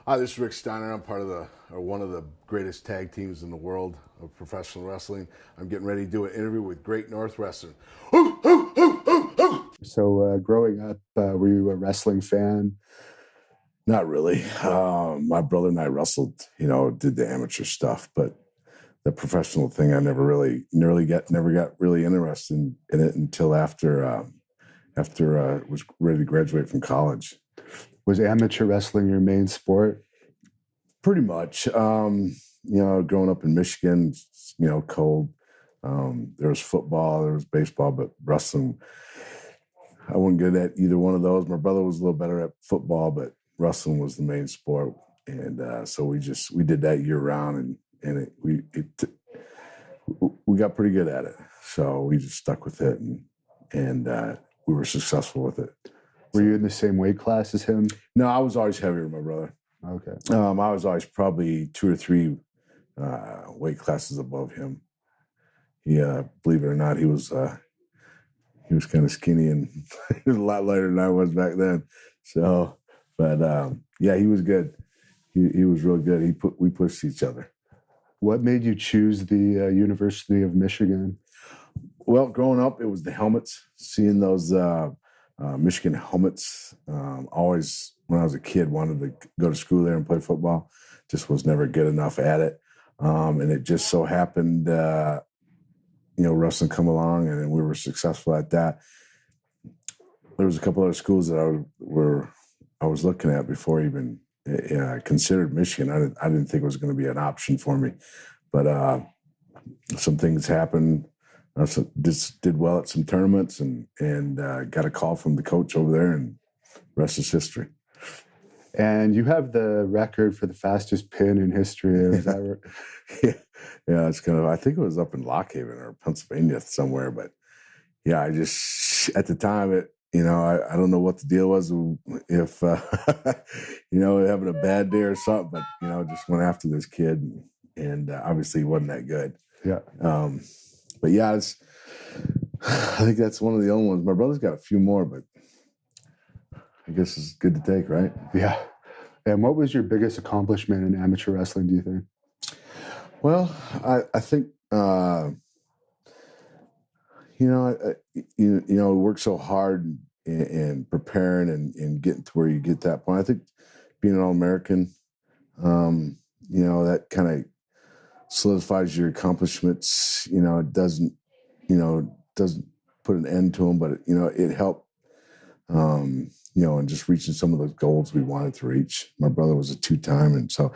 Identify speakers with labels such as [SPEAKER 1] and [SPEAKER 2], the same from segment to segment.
[SPEAKER 1] Hi, this is Rick Steiner. I'm part of one of the greatest tag teams in the world of professional wrestling. I'm getting ready to do an interview with Great North Wrestling.
[SPEAKER 2] So growing up, were you a wrestling fan?
[SPEAKER 1] Not really. My brother and I wrestled, did the amateur stuff, but the professional thing, I never got really interested in it until after I was ready to graduate from college.
[SPEAKER 2] Was amateur wrestling your main sport?
[SPEAKER 1] Pretty much. Growing up in Michigan, cold. There was football, there was baseball, but wrestling, I wasn't good at either one of those. My brother was a little better at football, but wrestling was the main sport. And so we did that year round, and we got pretty good at it. So we just stuck with it, and we were successful with it.
[SPEAKER 2] Were you in the same weight class as him?
[SPEAKER 1] No, I was always heavier than my brother.
[SPEAKER 2] Okay.
[SPEAKER 1] I was always probably 2 or 3 weight classes above him. He, believe it or not, he was kind of skinny, and he was a lot lighter than I was back then. So, but yeah, he was good. He was real good. We pushed each other.
[SPEAKER 2] What made you choose the University of Michigan?
[SPEAKER 1] Well, growing up, it was the helmets. Seeing those Michigan helmets. Always, when I was a kid, wanted to go to school there and play football. Just was never good enough at it. And it just so happened, wrestling come along, and we were successful at that. There was a couple other schools that I was looking at before I even considered Michigan. I didn't think it was going to be an option for me, but some things happened. I just did well at some tournaments, and got a call from the coach over there, and rest is history.
[SPEAKER 2] And you have the record for the fastest pin in history. Is that right?
[SPEAKER 1] Yeah, it's kind of, I think it was up in Lock Haven or Pennsylvania somewhere, but yeah, I just, at the time, I don't know what the deal was, if, having a bad day or something, but, just went after this kid, and obviously he wasn't that good.
[SPEAKER 2] Yeah.
[SPEAKER 1] But yeah, I think that's one of the only ones. My brother's got a few more, but I guess it's good to take, right?
[SPEAKER 2] Yeah. And what was your biggest accomplishment in amateur wrestling, do you think?
[SPEAKER 1] Well, I think, work so hard and preparing and getting to where you get that point. I think being an All-American, that kind of solidifies your accomplishments. It doesn't put an end to them, but it helped, and just reaching some of those goals we wanted to reach. My brother was a 2-time, and so,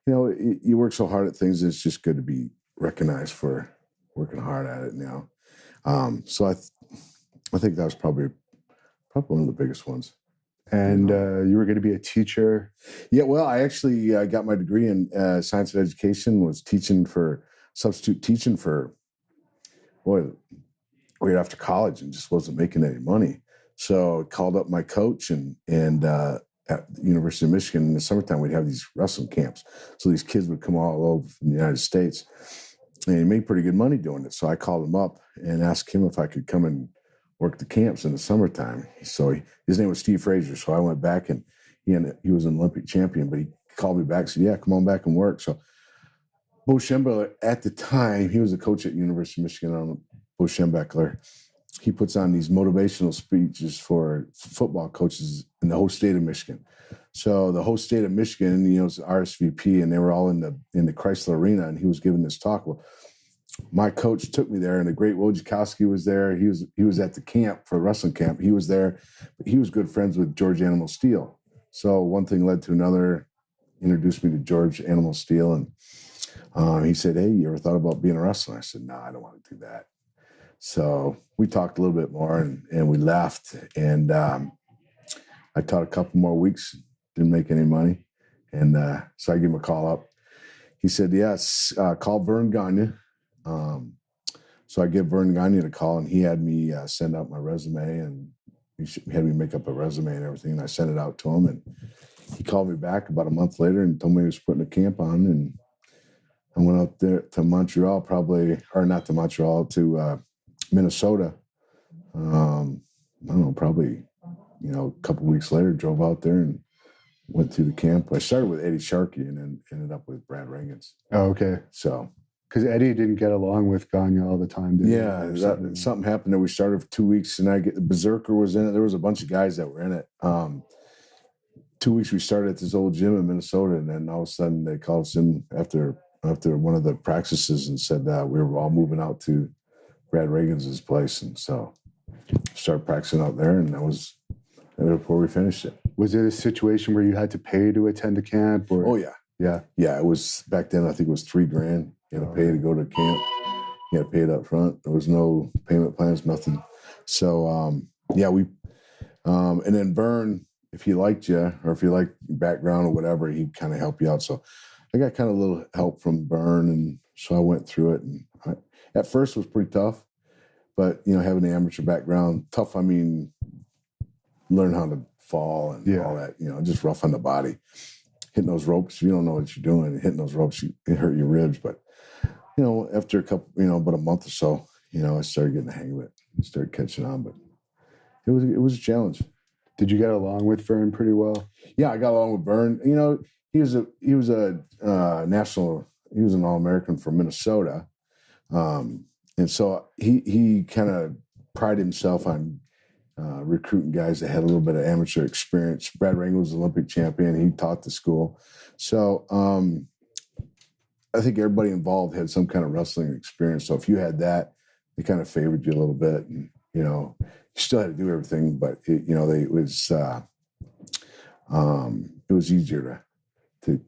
[SPEAKER 1] you work so hard at things, it's just good to be recognized for working hard at it now. So I think that was probably one of the biggest ones.
[SPEAKER 2] And you were going to be a teacher?
[SPEAKER 1] Yeah, well, I actually got my degree in science and education, was substitute teaching for, right after college, and just wasn't making any money. So I called up my coach, and at the University of Michigan in the summertime, we'd have these wrestling camps. So these kids would come all over from the United States, and he made pretty good money doing it. So I called him up and asked him if I could come and work the camps in the summertime. So his name was Steve Frazier. So I went back, and he was an Olympic champion, but he called me back and said, yeah, come on back and work. So Bo Schembler, at the time, he was a coach at University of Michigan, Bo Schembler. He puts on these motivational speeches for football coaches in the whole state of Michigan. So the whole state of Michigan, was RSVP, and they were all in the Chrysler Arena, and he was giving this talk. Well, my coach took me there, and the great Wojciechowski was there. He was at the camp for a wrestling camp. He was there, but he was good friends with George Animal Steel. So one thing led to another. Introduced me to George Animal Steel, and he said, "Hey, you ever thought about being a wrestler?" I said, "No, I don't want to do that." So we talked a little bit more, and we left. And I taught a couple more weeks, didn't make any money, and so I gave him a call up. He said, "Yes, call Vern Gagne." So I give Vern Gagne a call, and he had me send out my resume, and he had me make up a resume and everything. And I sent it out to him, and he called me back about a month later and told me he was putting a camp on. And I went out there to Montreal, to Minnesota. I don't know, probably, a couple weeks later, drove out there and went through the camp. I started with Eddie Sharkey and then ended up with Brad Reagan's.
[SPEAKER 2] Oh, okay.
[SPEAKER 1] So,
[SPEAKER 2] because Eddie didn't get along with Gagne all the time, did he?
[SPEAKER 1] yeah, something happened there. We started for 2 weeks, and Berserker was in it. There was a bunch of guys that were in it. 2 weeks we started at this old gym in Minnesota, and then all of a sudden they called us in after one of the practices and said we were all moving out to Brad Reagan's place, and so started practicing out there, and that was where we finished it.
[SPEAKER 2] Was it a situation where you had to pay to attend a camp? Or?
[SPEAKER 1] Oh yeah. It was back then. I think it was $3,000. You had to pay to go to camp. You had to pay it up front. There was no payment plans, nothing. So we and then Vern, if he liked you or if you liked your background or whatever, he'd kind of help you out. So I got kind of a little help from Vern, and so I went through it. And at first it was pretty tough, but having the amateur background, tough. I mean, learn how to fall and all that. Just rough on the body. Hitting those ropes, if you don't know what you're doing, hitting those ropes, it hurt your ribs. But, after a couple, about a month or so, I started getting the hang of it. I started catching on, but it was a challenge.
[SPEAKER 2] Did you get along with Vern pretty well? Yeah,
[SPEAKER 1] I got along with Vern. He was an All-American from Minnesota. And so he kind of prided himself on recruiting guys that had a little bit of amateur experience. Brad Reagan was an Olympic champion. He taught the school. So I think everybody involved had some kind of wrestling experience. So if you had that, they kind of favored you a little bit. And, you still had to do everything, but, it was easier to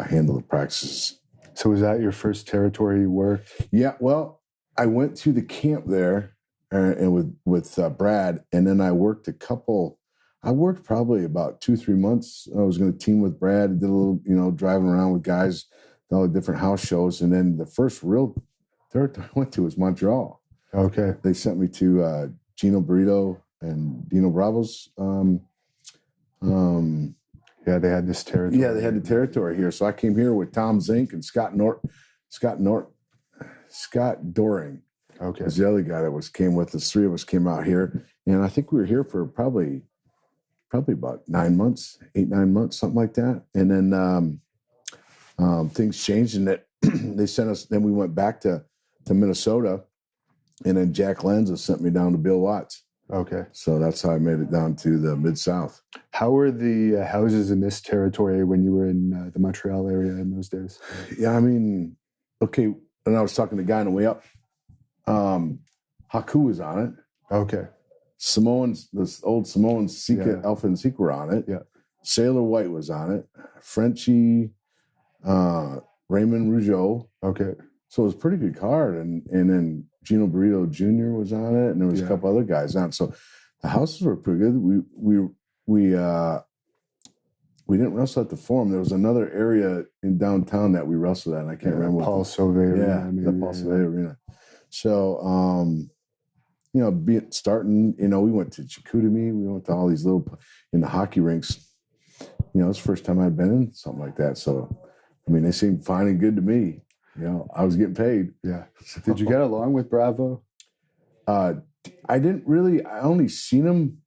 [SPEAKER 1] handle the practices.
[SPEAKER 2] So was that your first territory you worked?
[SPEAKER 1] Yeah, well, I went to the camp there and with Brad, and then I worked probably about 2-3 months. I was going to team with Brad, did a little, driving around with guys, all the different house shows. And then the first real territory I went to was Montreal.
[SPEAKER 2] Okay.
[SPEAKER 1] They sent me to Gino Burrito and Dino Bravo's.
[SPEAKER 2] They had this territory.
[SPEAKER 1] Yeah, they had the territory here. So I came here with Tom Zink and Scott Doring.
[SPEAKER 2] Okay.
[SPEAKER 1] Was the other guy that came with us. 3 of us came out here. And I think we were here for probably about 9 months, 8-9 months, something like that. And then things changed and that they sent us, then we went back to Minnesota, and then Jack Lanza sent me down to Bill Watts.
[SPEAKER 2] Okay.
[SPEAKER 1] So that's how I made it down to the Mid-South.
[SPEAKER 2] How were the houses in this territory when you were in the Montreal area in those days?
[SPEAKER 1] Yeah, I mean, okay, and I was talking to the guy on the way up. Haku was on it.
[SPEAKER 2] Okay.
[SPEAKER 1] This old Samoan Sika, Alpha and Sika were on it.
[SPEAKER 2] Yeah.
[SPEAKER 1] Sailor White was on it. Frenchie, Raymond Rougeau.
[SPEAKER 2] Okay.
[SPEAKER 1] So it was a pretty good card. And then Gino Burrito Jr. was on it, and there was a couple other guys on it. So the houses were pretty good. We didn't wrestle at the Forum. There was another area in downtown that we wrestled at, and I can't remember.
[SPEAKER 2] Paul Sauvé Arena.
[SPEAKER 1] The Paul Sauvé Arena. So, starting, we went to Chicoutimi. We went to all these in the hockey rinks. It was the first time I'd been in something like that. So, I mean, they seemed fine and good to me. I was getting paid.
[SPEAKER 2] Yeah. Did you get along with Bravo?
[SPEAKER 1] I didn't really. I only seen him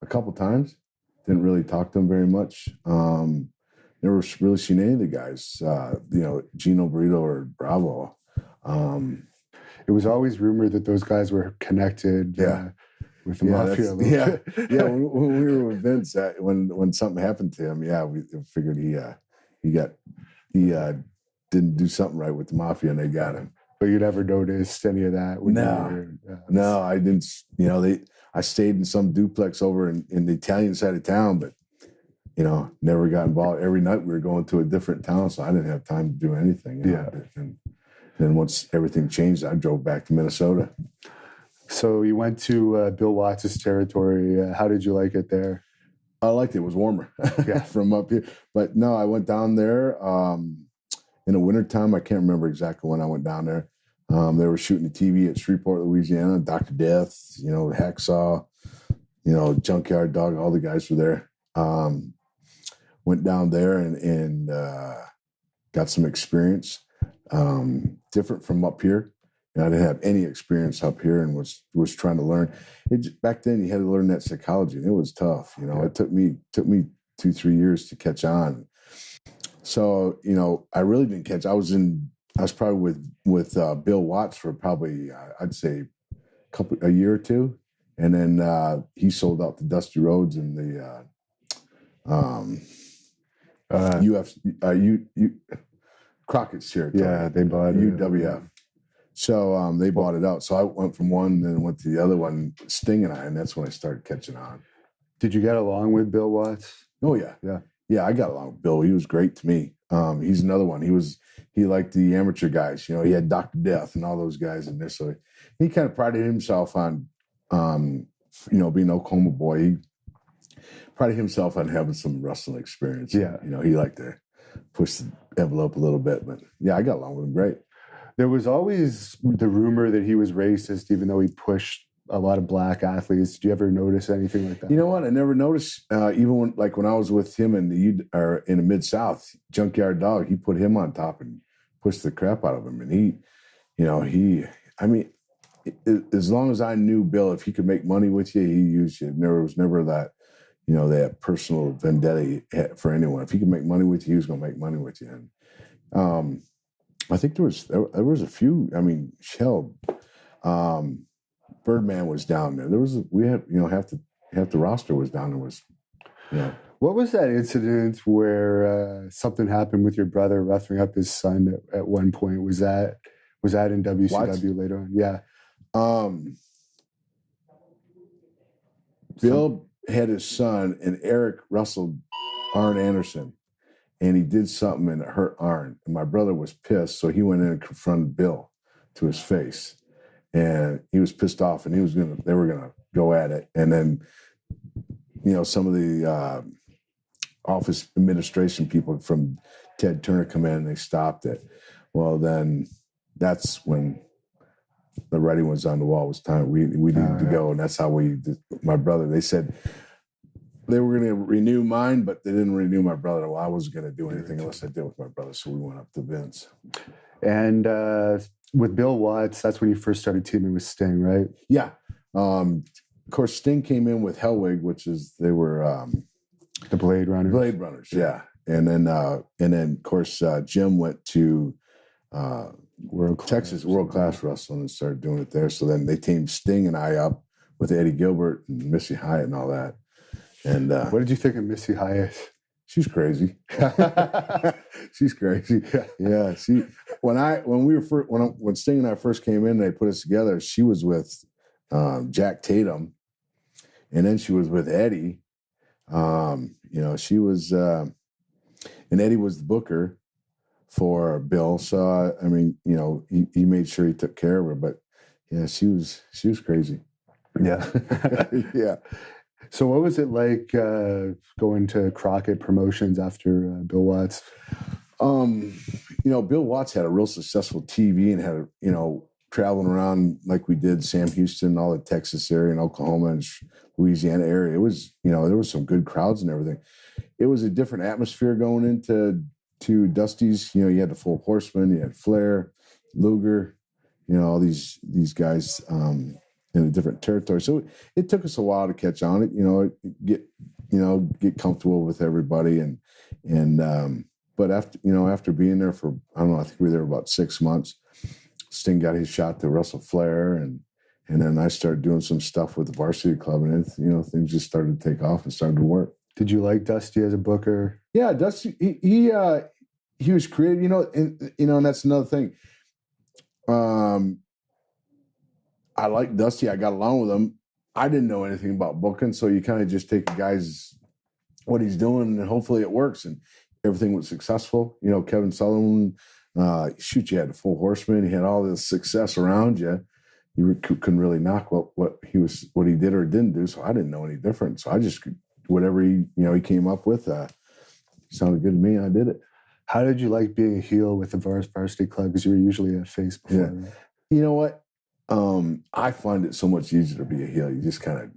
[SPEAKER 1] a couple times. Didn't really talk to him very much. Never really seen any of the guys. Gino Burrito or Bravo.
[SPEAKER 2] It was always rumored that those guys were connected with the mafia.
[SPEAKER 1] When we were with Vince, when something happened to him, we figured he didn't do something right with the mafia, and they got him.
[SPEAKER 2] But you never noticed any of that?
[SPEAKER 1] No, I didn't. I stayed in some duplex over in the Italian side of town, but never got involved. Every night we were going to a different town, so I didn't have time to do anything. And then once everything changed, I drove back to Minnesota.
[SPEAKER 2] So you went to Bill Watts' territory. How did you like it there?
[SPEAKER 1] I liked it. It was warmer from up here. But no, I went down there in the wintertime. I can't remember exactly when I went down there. They were shooting the TV at Shreveport, Louisiana. Dr. Death, Hacksaw, Junkyard Dog, all the guys were there. Went down there and got some experience. Different from up here. I didn't have any experience up here and was trying to learn. Back then, you had to learn that psychology, and it was tough. It took me 2-3 years to catch on. So, I really didn't catch. I was probably with Bill Watts for probably, I'd say a year or two. And then he sold out the Dusty Rhodes and the Crockett's territory.
[SPEAKER 2] Yeah, they bought
[SPEAKER 1] UWF. So they bought it out. So I went from one, then went to the other one, Sting and I, and that's when I started catching on.
[SPEAKER 2] Did you get along with Bill Watts?
[SPEAKER 1] Oh yeah,
[SPEAKER 2] yeah.
[SPEAKER 1] Yeah, I got along with Bill. He was great to me. He's another one. He liked the amateur guys. He had Dr. Death and all those guys in there. So he kind of prided himself on, being an Oklahoma boy. He prided himself on having some wrestling experience.
[SPEAKER 2] Yeah.
[SPEAKER 1] He liked to push the envelope a little bit. But yeah, I got along with him great.
[SPEAKER 2] There was always the rumor that he was racist, even though he pushed a lot of black athletes. Did you ever notice anything like that?
[SPEAKER 1] You know what? I never noticed. Even when I was with him in the Mid-South, Junkyard Dog, he put him on top and pushed the crap out of him. And as long as I knew Bill, if he could make money with you, he used you. There was never that, that personal vendetta for anyone. If he could make money with you, he was going to make money with you. And I think there was a few. I mean, Shell. Birdman was down there. We had half the roster was down there.
[SPEAKER 2] What was that incident where something happened with your brother roughing up his son at one point? Was that in WCW what? Later on? Yeah.
[SPEAKER 1] Bill had his son, and Eric wrestled Arn Anderson, and he did something and it hurt Arn. And my brother was pissed, so he went in and confronted Bill to his face. And he was pissed off, and they were gonna go at it. And then, some of the office administration people from Ted Turner come in and they stopped it. Well, then that's when the writing was on the wall. It was time we needed to go, and that's how my brother. They said they were going to renew mine, but they didn't renew my brother. Well, I wasn't going to do anything unless I did with my brother, so we went up to Vince.
[SPEAKER 2] And with Bill Watts, that's when you first started teaming with Sting, right?
[SPEAKER 1] Yeah. Of course, Sting came in with Hellwig, which is they were
[SPEAKER 2] the Blade Runners.
[SPEAKER 1] Blade Runners, yeah. And then of course Jim went to Texas World Class Wrestling and started doing it there. So then they teamed Sting and I up with Eddie Gilbert and Missy Hyatt and all that. And
[SPEAKER 2] what did you think of Missy Hyatt?
[SPEAKER 1] She's crazy. She's crazy. Yeah. When Sting and I first came in, they put us together. She was with Jack Tatum, and then she was with Eddie. She was, and Eddie was the booker for Bill. So he made sure he took care of her. But yeah, she was crazy.
[SPEAKER 2] Yeah.
[SPEAKER 1] Yeah.
[SPEAKER 2] So what was it like going to Crockett Promotions after Bill Watts?
[SPEAKER 1] Bill Watts had a real successful TV and had, traveling around like we did, Sam Houston, all the Texas area and Oklahoma and Louisiana area. It was, there was some good crowds and everything. It was a different atmosphere going into Dusty's. You had the Full Horsemen, you had Flair, Luger, all these guys in a different territory. So it took us a while to catch on it, get comfortable with everybody. But after being there for, I don't know, I think we were there about 6 months, Sting got his shot to wrestle Flair. And then I started doing some stuff with the Varsity Club, and things just started to take off and started to work.
[SPEAKER 2] Did you like Dusty as a booker?
[SPEAKER 1] Yeah, Dusty, he was creative, and that's another thing. I like Dusty. I got along with him. I didn't know anything about booking, so you kind of just take a guy's what he's doing, and hopefully it works. And everything was successful. Kevin Sullivan, you had the Full Horseman. He had all this success around you. You couldn't really knock what he did or didn't do. So I didn't know any different. So I just whatever he came up with sounded good to me. I did it.
[SPEAKER 2] How did you like being a heel with the Varsity Club? Because you were usually a face before.
[SPEAKER 1] Yeah. Right? You know what? I find it so much easier to be a heel. You just kind of,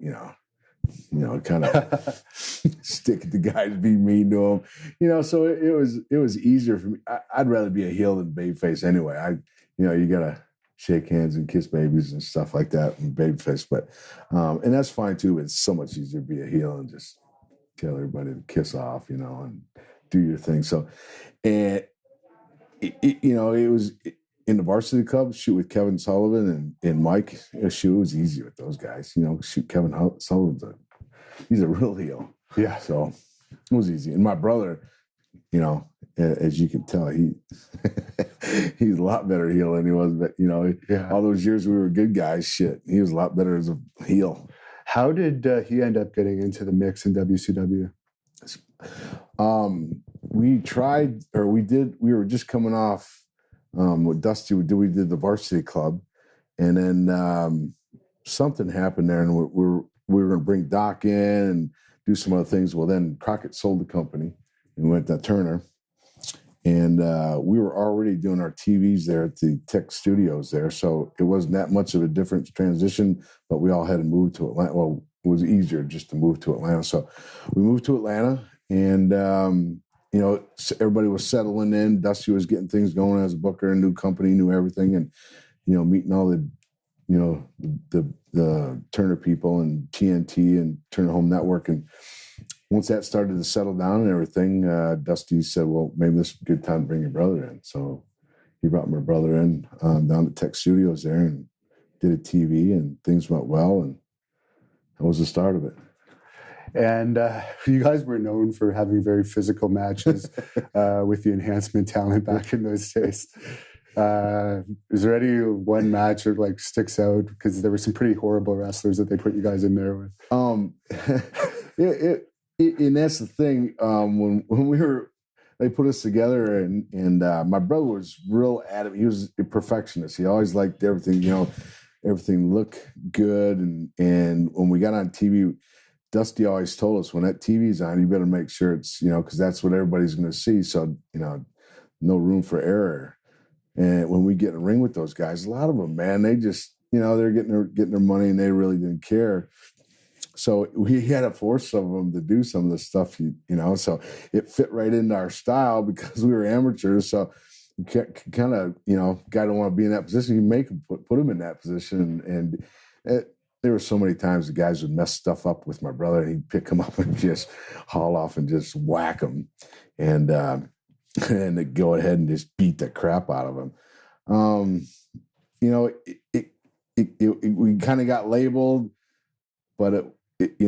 [SPEAKER 1] stick at the guys, be mean to them, so it was easier for me. I'd rather be a heel than babyface anyway. You gotta shake hands and kiss babies and stuff like that and babyface, but and that's fine too. It's so much easier to be a heel and just tell everybody to kiss off, and do your thing. So, and it was in the varsity club, shoot with Kevin Sullivan and Mike. Shoot, it was easy with those guys. Shoot, Kevin Sullivan's he's a real heel.
[SPEAKER 2] Yeah.
[SPEAKER 1] So it was easy. And my brother, as you can tell, he's a lot better heel than he was. But all those years we were good guys. Shit, he was a lot better as a heel.
[SPEAKER 2] How did he end up getting into the mix in WCW?
[SPEAKER 1] We were just coming off with Dusty. We did the Varsity Club, and then something happened there, and we were going to bring Doc in and do some other things. Well, then Crockett sold the company and went to Turner, and we were already doing our TVs there at the Tech Studios there, so it wasn't that much of a different transition. But we all had to move to Atlanta. Well, it was easier just to move to Atlanta, so we moved to Atlanta, and everybody was settling in. Dusty was getting things going as a booker, a new company, knew everything, and meeting all the the Turner people and TNT and Turner Home Network. And once that started to settle down and everything, Dusty said, well, maybe this is a good time to bring your brother in. So he brought my brother in down to Tech Studios there and did a TV, and things went well. And that was the start of it.
[SPEAKER 2] And you guys were known for having very physical matches with the enhancement talent back in those days. Is there any one match that sticks out? Because there were some pretty horrible wrestlers that they put you guys in there with.
[SPEAKER 1] And that's the thing. When they put us together, and my brother was real adamant. He was a perfectionist. He always liked everything, everything looked good. And when we got on TV, Dusty always told us, when that TV's on, you better make sure it's, because that's what everybody's going to see. So, no room for error. And when we get in a ring with those guys, a lot of them, man, they just, they're getting their money, and they really didn't care. So we had to force some of them to do some of the stuff, so it fit right into our style because we were amateurs. So you kind of, guy don't want to be in that position. You make him put him in that position. And there were so many times the guys would mess stuff up with my brother, and he'd pick him up and just haul off and just whack him. And they'd go ahead and just beat the crap out of him. We kind of got labeled, but it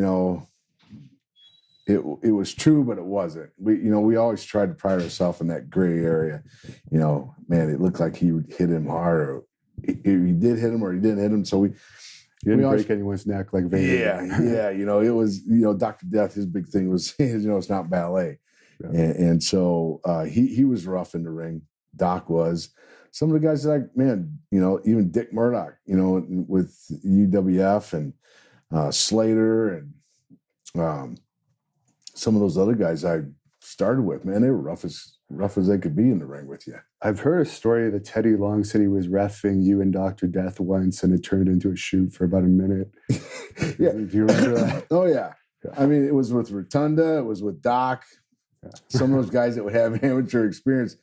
[SPEAKER 1] was true, but it wasn't. We always tried to pride ourselves in that gray area. Man, it looked like he hit him hard, or he did hit him, or he didn't hit him. So you
[SPEAKER 2] didn't break anyone's neck like Vader.
[SPEAKER 1] Yeah. It was, Dr. Death, his big thing was, it's not ballet. Yeah. And so he was rough in the ring. Doc was. Some of the guys even Dick Murdoch, with UWF, and Slater, and some of those other guys I started with, man, they were rough as they could be in the ring with you.
[SPEAKER 2] I've heard a story that Teddy Long said he was reffing you and Dr. Death once, and it turned into a shoot for about a minute.
[SPEAKER 1] Yeah.
[SPEAKER 2] Do you remember that?
[SPEAKER 1] Oh, yeah. I mean, it was with Rotunda. It was with Doc. Yeah. Some of those guys that would have amateur experience,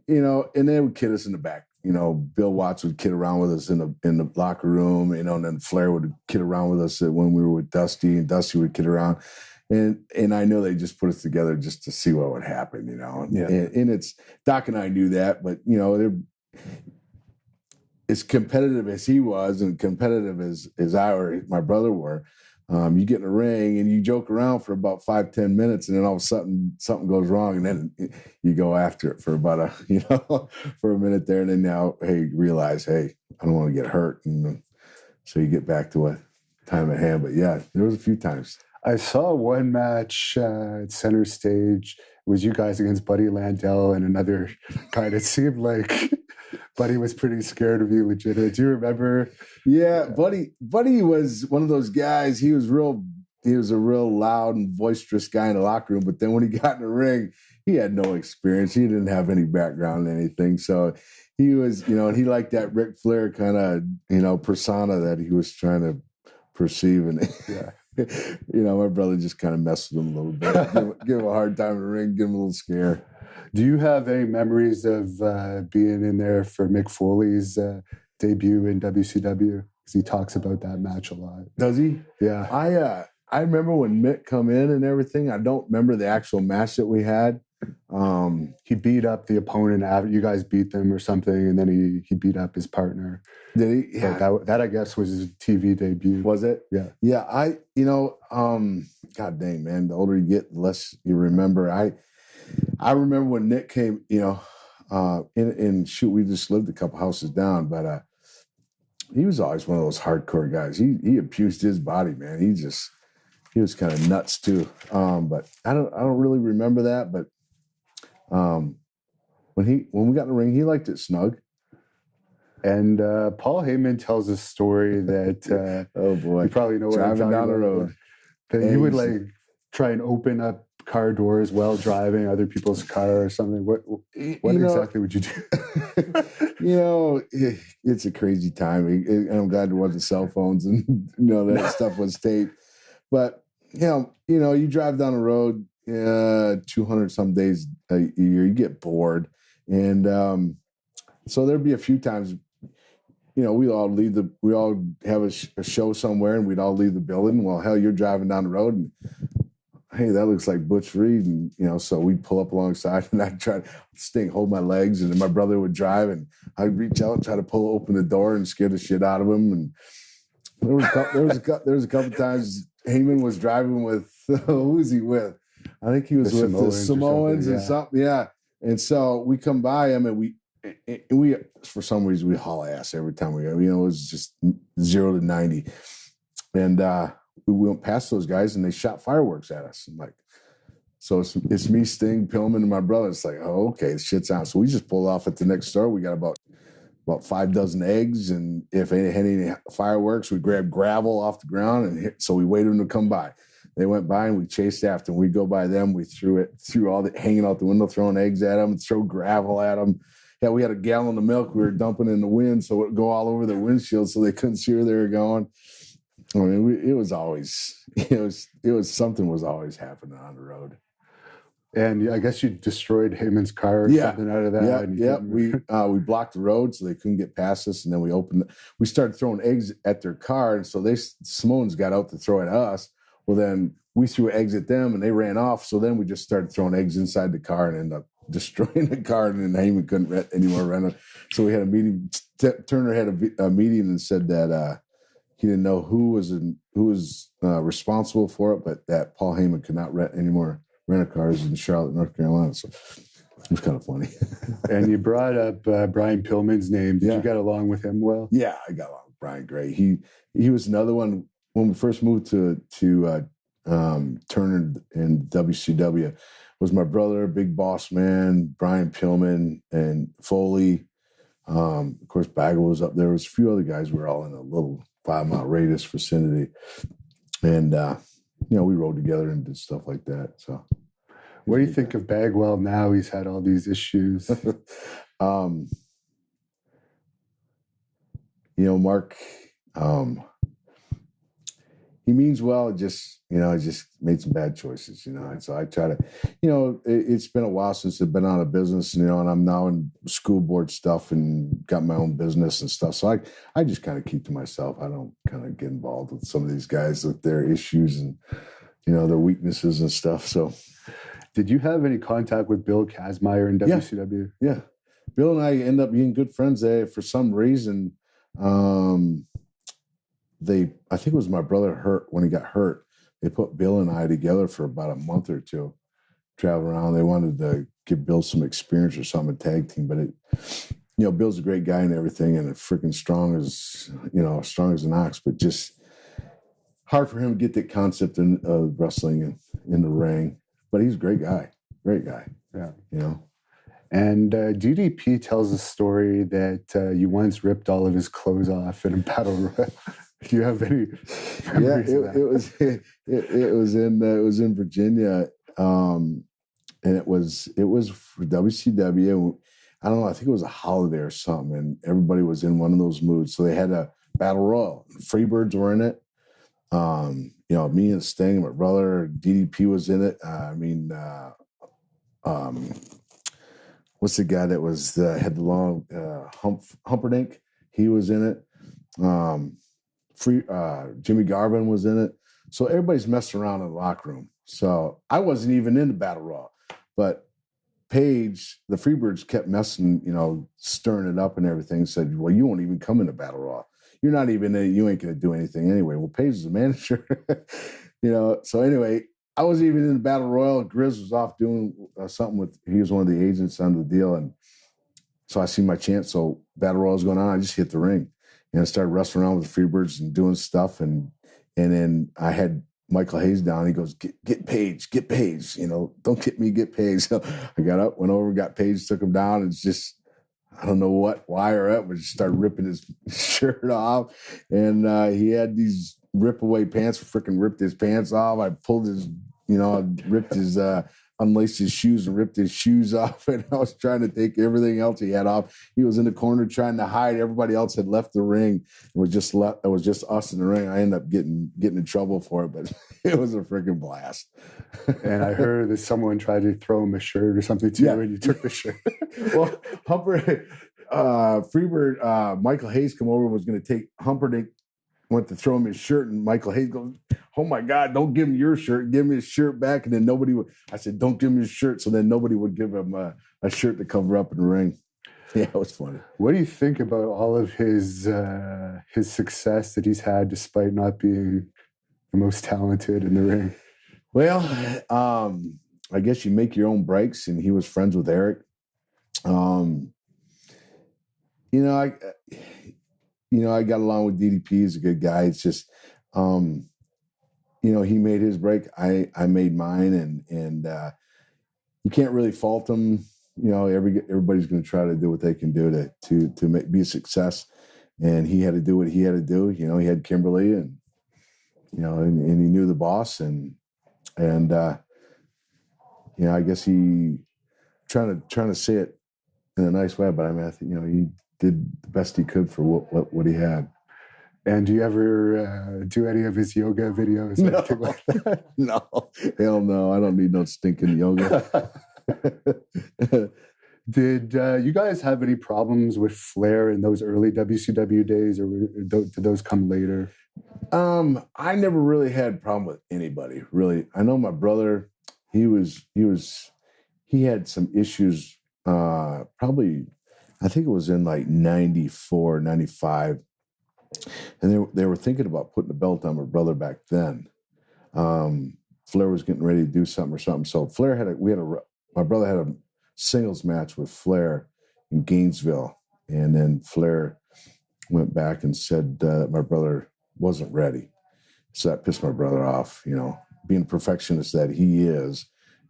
[SPEAKER 1] and they would kid us in the back. Bill Watts would kid around with us in the locker room, and then Flair would kid around with us when we were with Dusty, and Dusty would kid around. And I know they just put us together just to see what would happen, Yeah. And it's Doc and I knew that, but they're as competitive as he was, and competitive as I or my brother were. You get in a ring and you joke around for about 5-10 minutes, and then all of a sudden something goes wrong, and then you go after it for about for a minute there, and then now, realize, I don't want to get hurt, and so you get back to a time at hand. But yeah, there was a few times.
[SPEAKER 2] I saw one match at Center Stage. It was you guys against Buddy Landell and another guy. It seemed like Buddy was pretty scared of you, legit. Do you remember?
[SPEAKER 1] Yeah, Buddy was one of those guys. He was a real loud and boisterous guy in the locker room. But then when he got in the ring, he had no experience. He didn't have any background in anything. So he was, and he liked that Ric Flair kind of, persona that he was trying to perceive. And
[SPEAKER 2] yeah.
[SPEAKER 1] My brother just kind of messed with him a little bit, give him a hard time in the ring, give him a little scare.
[SPEAKER 2] Do you have any memories of being in there for Mick Foley's debut in WCW? Because he talks about that match a lot.
[SPEAKER 1] Does he?
[SPEAKER 2] Yeah.
[SPEAKER 1] I remember when Mick come in and everything. I don't remember the actual match that we had.
[SPEAKER 2] He beat up the opponent after you guys beat them or something, and then he beat up his partner.
[SPEAKER 1] Did he? Yeah.
[SPEAKER 2] That I guess was his TV debut.
[SPEAKER 1] Was it?
[SPEAKER 2] Yeah.
[SPEAKER 1] Yeah. God dang, man. The older you get, the less you remember. I remember when Nick came, and shoot, we just lived a couple houses down, but he was always one of those hardcore guys. He abused his body, man. He was kind of nuts too. But I don't really remember that. But when we got in the ring, he liked it snug.
[SPEAKER 2] And Paul Heyman tells a story that
[SPEAKER 1] oh boy,
[SPEAKER 2] you probably know what
[SPEAKER 1] driving
[SPEAKER 2] I'm
[SPEAKER 1] down
[SPEAKER 2] talking
[SPEAKER 1] the
[SPEAKER 2] about,
[SPEAKER 1] road.
[SPEAKER 2] That you would like try and open up car doors while driving other people's car or something. What exactly would you do?
[SPEAKER 1] It's a crazy time. I'm glad there wasn't cell phones and that stuff was taped. But you drive down the road 200 some days a year, you get bored, and so there'd be a few times. We all have a show somewhere, and we'd all leave the building. Well, hell, you're driving down the road, and hey, that looks like Butch Reed, and so we'd pull up alongside, and I'd try to hold my legs, and then my brother would drive, and I'd reach out and try to pull open the door and scare the shit out of him. And there was a couple times Heyman was driving with who was he with? I think he was with the Samoans and something, yeah. And so we come by him, and we for some reason we haul ass every time we go. It was just 0 to 90, and we went past those guys, and they shot fireworks at us. I'm like, so it's me, Sting, Pillman, and my brother. It's like, oh, okay, shit's out. So we just pulled off at the next store. We got about 5 dozen eggs, and if they had any fireworks, we grabbed gravel off the ground, and so we waited them to come by. They went by, and we chased after them. We go by them. We threw all the hanging out the window, throwing eggs at them, throw gravel at them. Yeah, we had a gallon of milk we were dumping in the wind, so it would go all over the windshield, so they couldn't see where they were going. I mean, it was always something was always happening on the road.
[SPEAKER 2] And I guess you destroyed Heyman's car or something out of that.
[SPEAKER 1] Yeah. We blocked the road so they couldn't get past us, and then we started throwing eggs at their car, and so Samoans got out to throw at us. Well, then we threw eggs at them, and they ran off. So then we just started throwing eggs inside the car and ended up destroying the car, and then Heyman couldn't rent anymore. So we had a meeting. Turner had a meeting and said that he didn't know who was responsible for it, but that Paul Heyman could not rent any more rent-a-cars in Charlotte, North Carolina. So it was kind of funny.
[SPEAKER 2] And you brought up Brian Pillman's name. Did you get along with him well?
[SPEAKER 1] Yeah, I got along with Brian great. He was another one when we first moved to Turner and WCW. Was my brother, Big Boss Man, Brian Pillman, and Foley. Of course, Bagwell was up there. There was a few other guys. We were all in a little 5-mile radius vicinity. And, we rode together and did stuff like that. So,
[SPEAKER 2] what do you think of Bagwell now? He's had all these issues.
[SPEAKER 1] Mark, he means well. He just made some bad choices, And so I try to, it's been a while since I've been out of business, and I'm now in school board stuff and got my own business and stuff. So I just kind of keep to myself. I don't kind of get involved with some of these guys with their issues and, their weaknesses and stuff. So,
[SPEAKER 2] did you have any contact with Bill Kazmaier in WCW?
[SPEAKER 1] Yeah. Bill and I end up being good friends there for some reason. I think it was my brother when he got hurt. They put Bill and I together for about a month or two, travel around. They wanted to give Bill some experience or something, tag team. But Bill's a great guy and everything, and freaking strong as an ox. But just hard for him to get that concept of wrestling in the ring. But he's a great guy. Yeah.
[SPEAKER 2] And DDP tells a story that you once ripped all of his clothes off in a battle royal. Do you have any memories of that?
[SPEAKER 1] It was in Virginia, and it was for WCW. I don't know. I think it was a holiday or something, and everybody was in one of those moods. So they had a battle royal. Freebirds were in it. Me and Sting, and my brother, DDP was in it. What's the guy that was had the long Humperdinck? He was in it. Jimmy Garvin was in it. So everybody's messing around in the locker room. So I wasn't even in the battle royal, but Paige, the Freebirds kept messing, stirring it up and everything. Said, well, you won't even come in the battle royal. You're not even in it. You ain't going to do anything anyway. Well, Paige is the manager, So anyway, I wasn't even in the battle royal. Grizz was off doing something he was one of the agents on the deal. And so I see my chance. So battle royal is going on. I just hit the ring and I started wrestling around with the Freebirds and doing stuff. And then I had Michael Hayes down. He goes, get Paige, don't get me, get Paige. So I got up, went over, got Paige, took him down. It's just, I don't know why or what, but just started ripping his shirt off. And he had these rip away pants, freaking ripped his pants off. I pulled his, ripped his, unlaced his shoes and ripped his shoes off. And I was trying to take everything else he had off. He was in the corner trying to hide. Everybody else had left the ring. It was just us in the ring. I ended up getting in trouble for it, but it was a freaking blast.
[SPEAKER 2] And I heard that someone tried to throw him a shirt or something too, and you took the shirt.
[SPEAKER 1] Well, Humper, Freebird, Michael Hayes come over, was going to take Humperdinck, went to throw him his shirt, and Michael Hayes goes, oh my God, don't give him your shirt, give him his shirt back. And then I said, don't give him his shirt. So then nobody would give him a shirt to cover up in the ring. Yeah, it was funny.
[SPEAKER 2] What do you think about all of his success that he's had despite not being the most talented in the ring?
[SPEAKER 1] Well, I guess you make your own breaks, and he was friends with Eric. I got along with DDP. He's a good guy. It's just, he made his break. I made mine, and you can't really fault him. Everybody's going to try to do what they can do to be a success. And he had to do what he had to do. He had Kimberly, and and he knew the boss, and I guess he trying to say it in a nice way, but I mean, I think he did the best he could for what he had.
[SPEAKER 2] And do you ever do any of his yoga videos?
[SPEAKER 1] No,
[SPEAKER 2] like that?
[SPEAKER 1] No, hell no. I don't need no stinking yoga.
[SPEAKER 2] Did you guys have any problems with Flair in those early WCW days, or did those come later?
[SPEAKER 1] I never really had a problem with anybody, really. I know my brother, he had some issues, probably, I think it was in like 94, 95. And they were thinking about putting a belt on my brother back then. Flair was getting ready to do something or something. So Flair my brother had a singles match with Flair in Gainesville. And then Flair went back and said my brother wasn't ready. So that pissed my brother off, being a perfectionist that he is.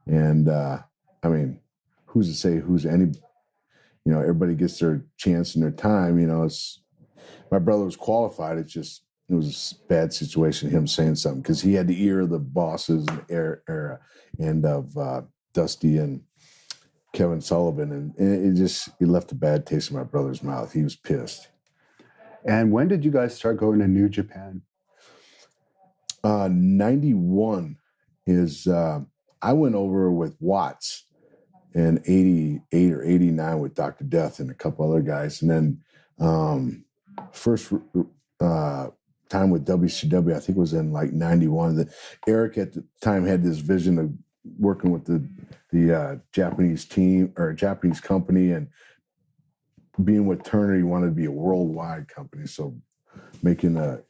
[SPEAKER 1] And I mean, who's to say who's any, everybody gets their chance and their time, my brother was qualified. It was a bad situation, him saying something, because he had the ear of the bosses and era and of Dusty and Kevin Sullivan. And it left a bad taste in my brother's mouth. He was pissed.
[SPEAKER 2] And when did you guys start going to New Japan?
[SPEAKER 1] 91 is, I went over with Watts in 88 or 89 with Dr. Death and a couple other guys. And then first time with WCW, I think it was in like 91. Eric at the time had this vision of working with the Japanese team or Japanese company, and being with Turner, he wanted to be a worldwide company. So making a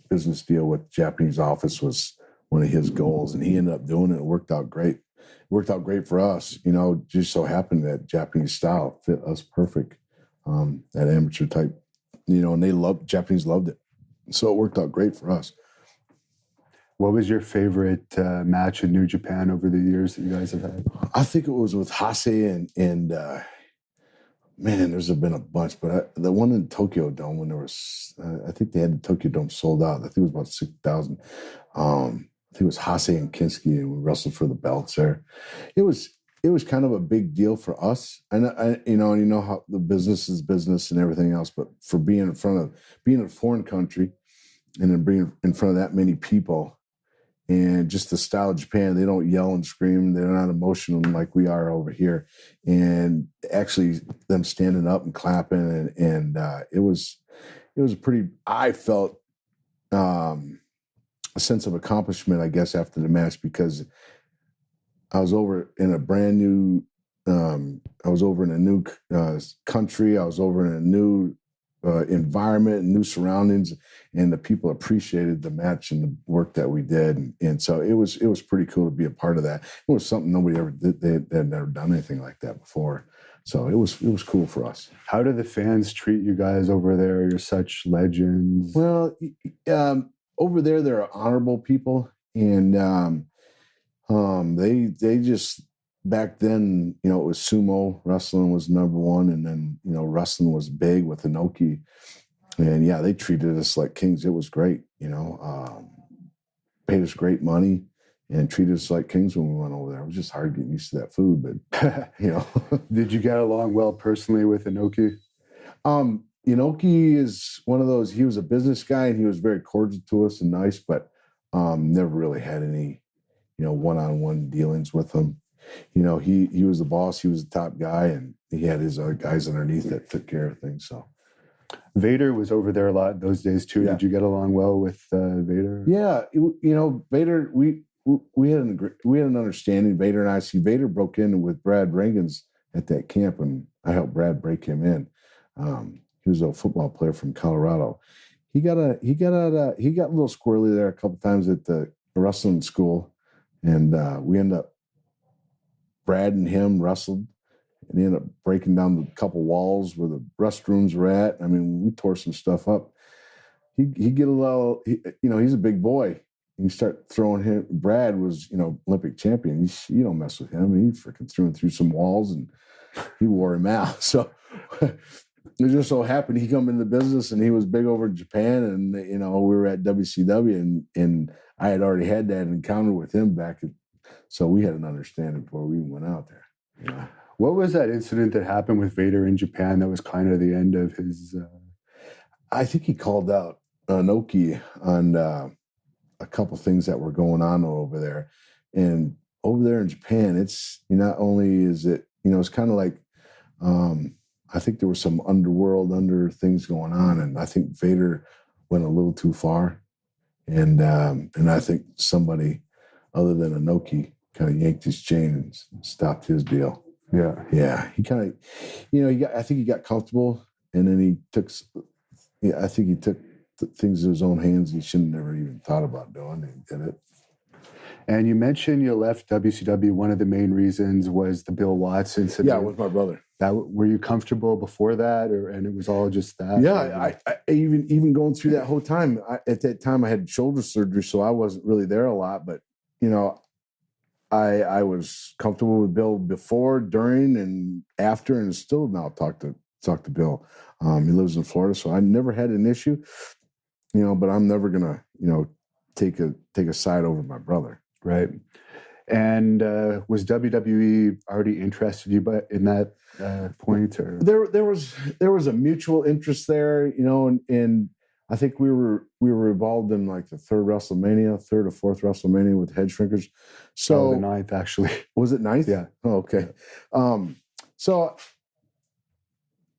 [SPEAKER 1] business deal with the Japanese office was one of his goals, and he ended up doing it. It worked out great. It worked out great for us. Just so happened that Japanese style fit us perfect. That amateur type, and Japanese loved it. So it worked out great for us.
[SPEAKER 2] What was your favorite match in New Japan over the years that you guys have had?
[SPEAKER 1] I think it was with Hase and man, there's been a bunch, but the one in Tokyo Dome, when there was, I think they had the Tokyo Dome sold out. I think it was about 6,000. I think it was Hase and Kinski, and we wrestled for the belts there. It was kind of a big deal for us. And how the business is business and everything else, but for being in a foreign country and then being in front of that many people, and just the style of Japan, they don't yell and scream. They're not emotional like we are over here. And actually them standing up and clapping, and it was a pretty, I felt, a sense of accomplishment, I guess, after the match, because I was over in a brand new, I was over in a new country. I was over in a new environment, new surroundings, and the people appreciated the match and the work that we did. And so it was pretty cool to be a part of that. It was something nobody ever did. They had never done anything like that before. So it was cool for us.
[SPEAKER 2] How do the fans treat you guys over there? You're such legends.
[SPEAKER 1] Well, over there, they're honorable people, and they just, back then, you know, it was sumo wrestling was number one, and then, you know, wrestling was big with Inoki, and yeah, they treated us like kings. It was great, you know, paid us great money and treated us like kings when we went over there. It was just hard getting used to that food, but you know.
[SPEAKER 2] Did you get along well personally with Inoki?
[SPEAKER 1] Inoki is one of those. He was a business guy, and he was very cordial to us and nice, but never really had any, you know, one-on-one dealings with him. You know, he was the boss. He was the top guy, and he had his other guys underneath that took care of things. So
[SPEAKER 2] Vader was over there a lot those days too.
[SPEAKER 1] Yeah.
[SPEAKER 2] Did you get along well with Vader?
[SPEAKER 1] yeah, you know, Vader. We had an understanding. Vader and I. See, Vader broke in with Brad Reagan's at that camp, and I helped Brad break him in. He was a football player from Colorado. He got a little squirrely there a couple times at the wrestling school, and we ended up. Brad and him wrestled, and he ended up breaking down the couple walls where the restrooms were at. I mean, we tore some stuff up. He get a little, you know, he's a big boy. You start throwing him. Brad was, you know, Olympic champion. You don't mess with him. He freaking threw him through some walls, and he wore him out. So it just so happened he come into the business, and he was big over in Japan, and you know, we were at WCW, and I had already had that encounter with him back at. So we had an understanding before we even went out there. You know?
[SPEAKER 2] What was that incident that happened with Vader in Japan that was kind of the end of his...
[SPEAKER 1] I think he called out Inoki on a couple things that were going on over there. And over there in Japan, it's not only is it, you know, it's kind of like, I think there was some under things going on. And I think Vader went a little too far. And I think somebody other than Inoki kind of yanked his chain and stopped his deal.
[SPEAKER 2] Yeah.
[SPEAKER 1] Yeah. He kind of, you know, I think he got comfortable, and then he took, I think he took things in his own hands he shouldn't have never even thought about doing. He did it.
[SPEAKER 2] And you mentioned you left WCW. One of the main reasons was the Bill Watts incident.
[SPEAKER 1] Yeah, with my brother.
[SPEAKER 2] Were you comfortable before that, and it was all just that?
[SPEAKER 1] Yeah, I even going through that whole time. At that time, I had shoulder surgery, so I wasn't really there a lot. But you know, I was comfortable with Bill before, during, and after, and still now talk to Bill. He lives in Florida, so I never had an issue. You know, but I'm never gonna, you know, take a side over my brother.
[SPEAKER 2] Right. And was WWE already interested in you in that point? Or?
[SPEAKER 1] There was a mutual interest there, you know, and I think we were involved in like the third or fourth WrestleMania with Head Shrinkers. So
[SPEAKER 2] the ninth, actually.
[SPEAKER 1] Was it ninth?
[SPEAKER 2] Yeah.
[SPEAKER 1] Oh, okay. So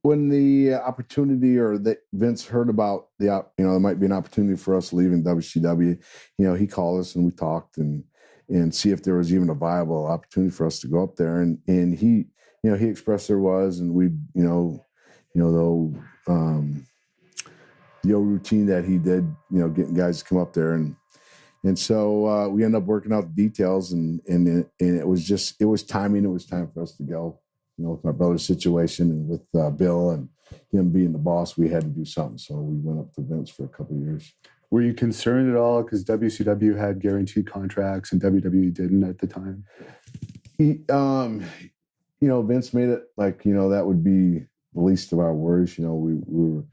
[SPEAKER 1] when the opportunity, or that Vince heard about you know, there might be an opportunity for us leaving WCW, you know, he called us and we talked and see if there was even a viable opportunity for us to go up there. And he, you know, he expressed there was, and we, the old routine that he did, you know, getting guys to come up there. And so we ended up working out the details, and it was timing. It was time for us to go, you know, with my brother's situation and with Bill and him being the boss, we had to do something. So we went up to Vince for a couple of years.
[SPEAKER 2] Were you concerned at all because WCW had guaranteed contracts and WWE didn't at the time?
[SPEAKER 1] He, you know, Vince made it like, you know, that would be the least of our worries. You know, we were,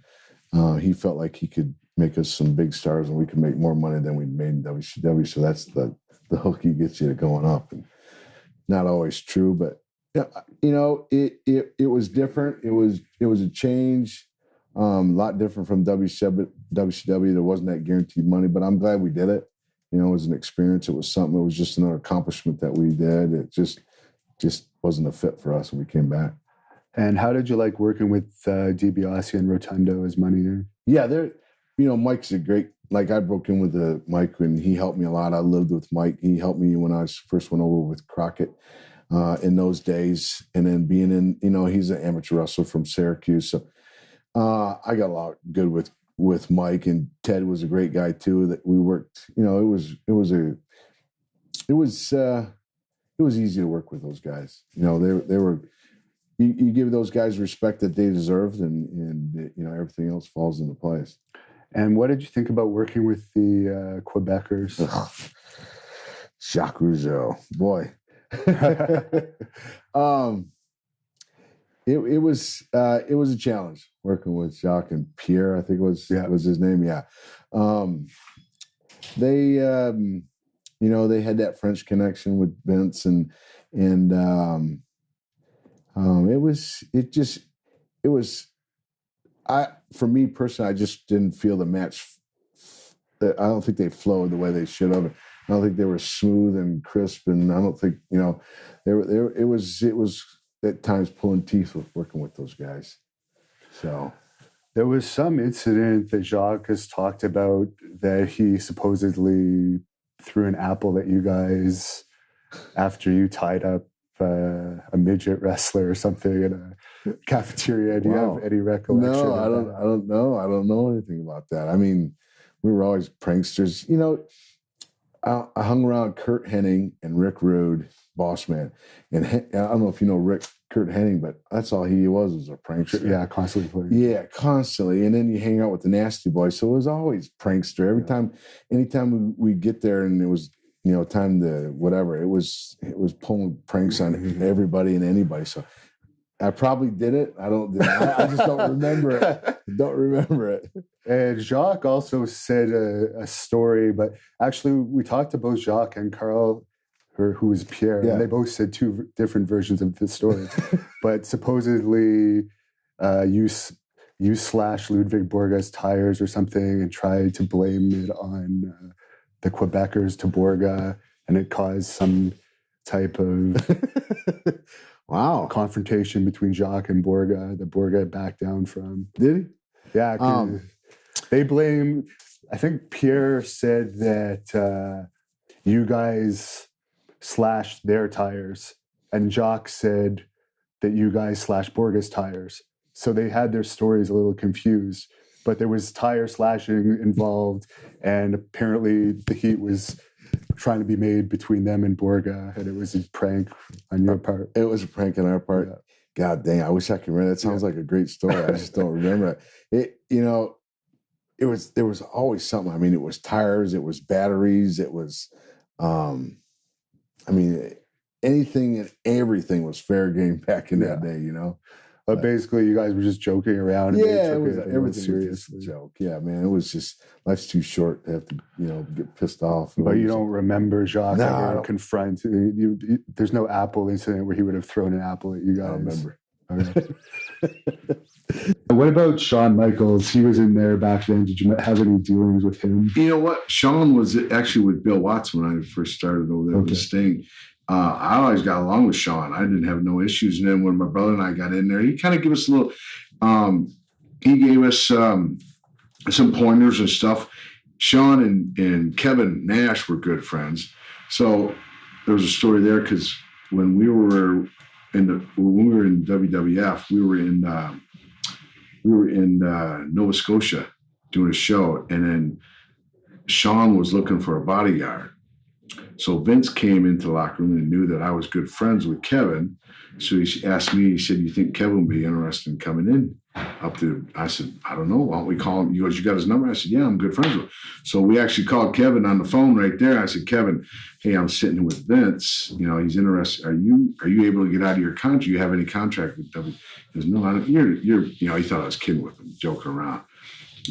[SPEAKER 1] he felt like he could make us some big stars and we could make more money than we'd made in WCW. So that's the hook he gets you going up. And not always true, but you know, it was different. It was a change. A lot different from WCW. There wasn't that guaranteed money, but I'm glad we did it. You know, it was an experience. It was something. It was just another accomplishment that we did. It just wasn't a fit for us when we came back.
[SPEAKER 2] And how did you like working with DiBiase and Rotundo as money?
[SPEAKER 1] Yeah, they're, Mike's a great. Like I broke in with Mike and he helped me a lot. I lived with Mike. He helped me when I first went over with Crockett in those days, and then being in, he's an amateur wrestler from Syracuse, so I got a lot good with Mike, and Ted was a great guy too. That we worked. It was easy to work with those guys. They were. You give those guys respect that they deserved, and everything else falls into place.
[SPEAKER 2] And what did you think about working with the Quebecers?
[SPEAKER 1] Jacques Rougeau, boy. It was a challenge working with Jacques and Pierre. I think was his name. Yeah. They they had that French connection with Vince, and for me personally, I just didn't feel the match. I don't think they flowed the way they should have. I don't think they were smooth and crisp, and I don't think it was at times pulling teeth with working with those guys. So
[SPEAKER 2] there was some incident that Jacques has talked about that he supposedly threw an apple at you guys after you tied up a midget wrestler or something in a cafeteria. Do you have any recollection?
[SPEAKER 1] No, I don't know. I don't know anything about that. I mean, we were always pranksters. I hung around Kurt Hennig and Rick Rude, boss man. And I don't know if you know Kurt Hennig, but that's all he was a prankster.
[SPEAKER 2] Yeah, constantly playing.
[SPEAKER 1] Yeah, constantly. And then you hang out with the Nasty Boys. So it was always prankster. Anytime we get there and it was, time to whatever, it was pulling pranks on everybody and anybody. So I probably did it. I just don't remember it.
[SPEAKER 2] And Jacques also said a story, but actually we talked to both Jacques and Carl, who was Pierre, and they both said two different versions of this story. But supposedly you slashed Ludwig Borga's tires or something and tried to blame it on the Quebecers to Borga, and it caused some type of confrontation between Jacques and Borga that Borga backed down from.
[SPEAKER 1] Did he?
[SPEAKER 2] Yeah. They blame, I think Pierre said that you guys slashed their tires, and Jacques said that you guys slashed Borga's tires. So they had their stories a little confused, but there was tire slashing involved, and apparently the heat was trying to be made between them and Borga, and it was a prank on your part.
[SPEAKER 1] It was a prank on our part. Yeah. God dang, I wish I could remember. That sounds like a great story. I just don't remember it. There was always something. I mean, it was tires, it was batteries, it was anything and everything was fair game back in that day,
[SPEAKER 2] But basically, you guys were just joking around. And
[SPEAKER 1] everything seriously. Was a joke. Yeah, man, it was just life's too short to have to, get pissed off.
[SPEAKER 2] But you don't remember Jacques ever confront you? There's no Apple incident where he would have thrown an apple at you guys.
[SPEAKER 1] I don't remember.
[SPEAKER 2] Okay. What about Shawn Michaels? He was in there back then. Did you have any dealings with him?
[SPEAKER 1] You know what? Shawn was actually with Bill Watts when I first started over there with Sting. I always got along with Shawn. I didn't have no issues. And then when my brother and I got in there, he kind of gave us a little, he gave us some pointers and stuff. Shawn and Kevin Nash were good friends. So there was a story there because when we were in WWF, we were in Nova Scotia doing a show, and then Shawn was looking for a bodyguard. So Vince came into the locker room and knew that I was good friends with Kevin. So he asked me, he said, "You think Kevin would be interested in coming in up there?" I said, "I don't know. Why don't we call him?" He goes, "You got his number?" I said, "Yeah, I'm good friends with him." So we actually called Kevin on the phone right there. I said, "Kevin, hey, I'm sitting with Vince. He's interested. Are you able to get out of your contract? Do you have any contract with W?" He goes, "No, I don't." He thought I was kidding with him, joking around.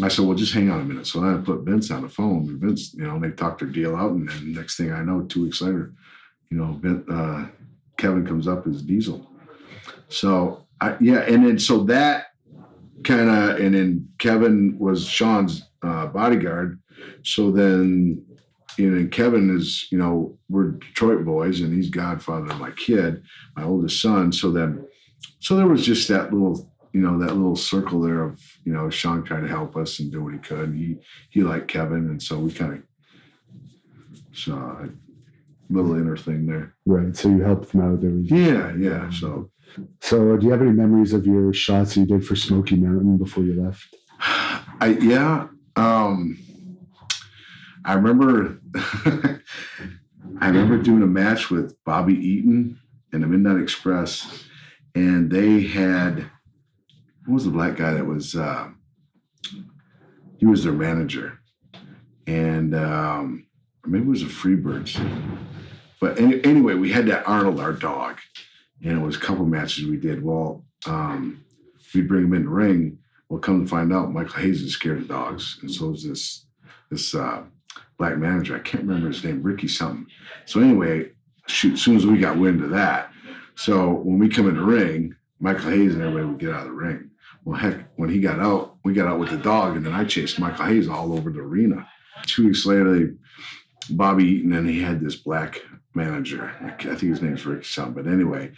[SPEAKER 1] I said, "Well, just hang on a minute." So then I put Vince on the phone. And Vince, they talked their deal out, and then next thing I know, 2 weeks later, Kevin comes up as Diesel. So and then so that and then Kevin was Shawn's bodyguard. So then, Kevin is, we're Detroit boys, and he's godfather of my kid, my oldest son. So there was just that little that little circle there of, Sean tried to help us and do what he could. He liked Kevin. And so we kind of saw a little inner thing there.
[SPEAKER 2] Right. So you helped them out. There was
[SPEAKER 1] Yeah.
[SPEAKER 2] So do you have any memories of your shots you did for Smoky Mountain before you left?
[SPEAKER 1] I remember doing a match with Bobby Eaton and the Midnight Express, and they had, what was the black guy that was, he was their manager, and maybe it was the Freebirds. But anyway, we had that Arnold, our dog, and it was a couple matches we did. Well, we'd bring him in the ring. Well, come to find out, Michael Hayes is scared of dogs, and so is this black manager. I can't remember his name, Ricky something. So anyway, shoot, as soon as we got wind of that, so when we come in the ring, Michael Hayes and everybody would get out of the ring. Well, heck, when he got out, we got out with the dog, and then I chased Michael Hayes all over the arena. 2 weeks later, Bobby Eaton, and he had this black manager. I think his name's Rick something. But anyway,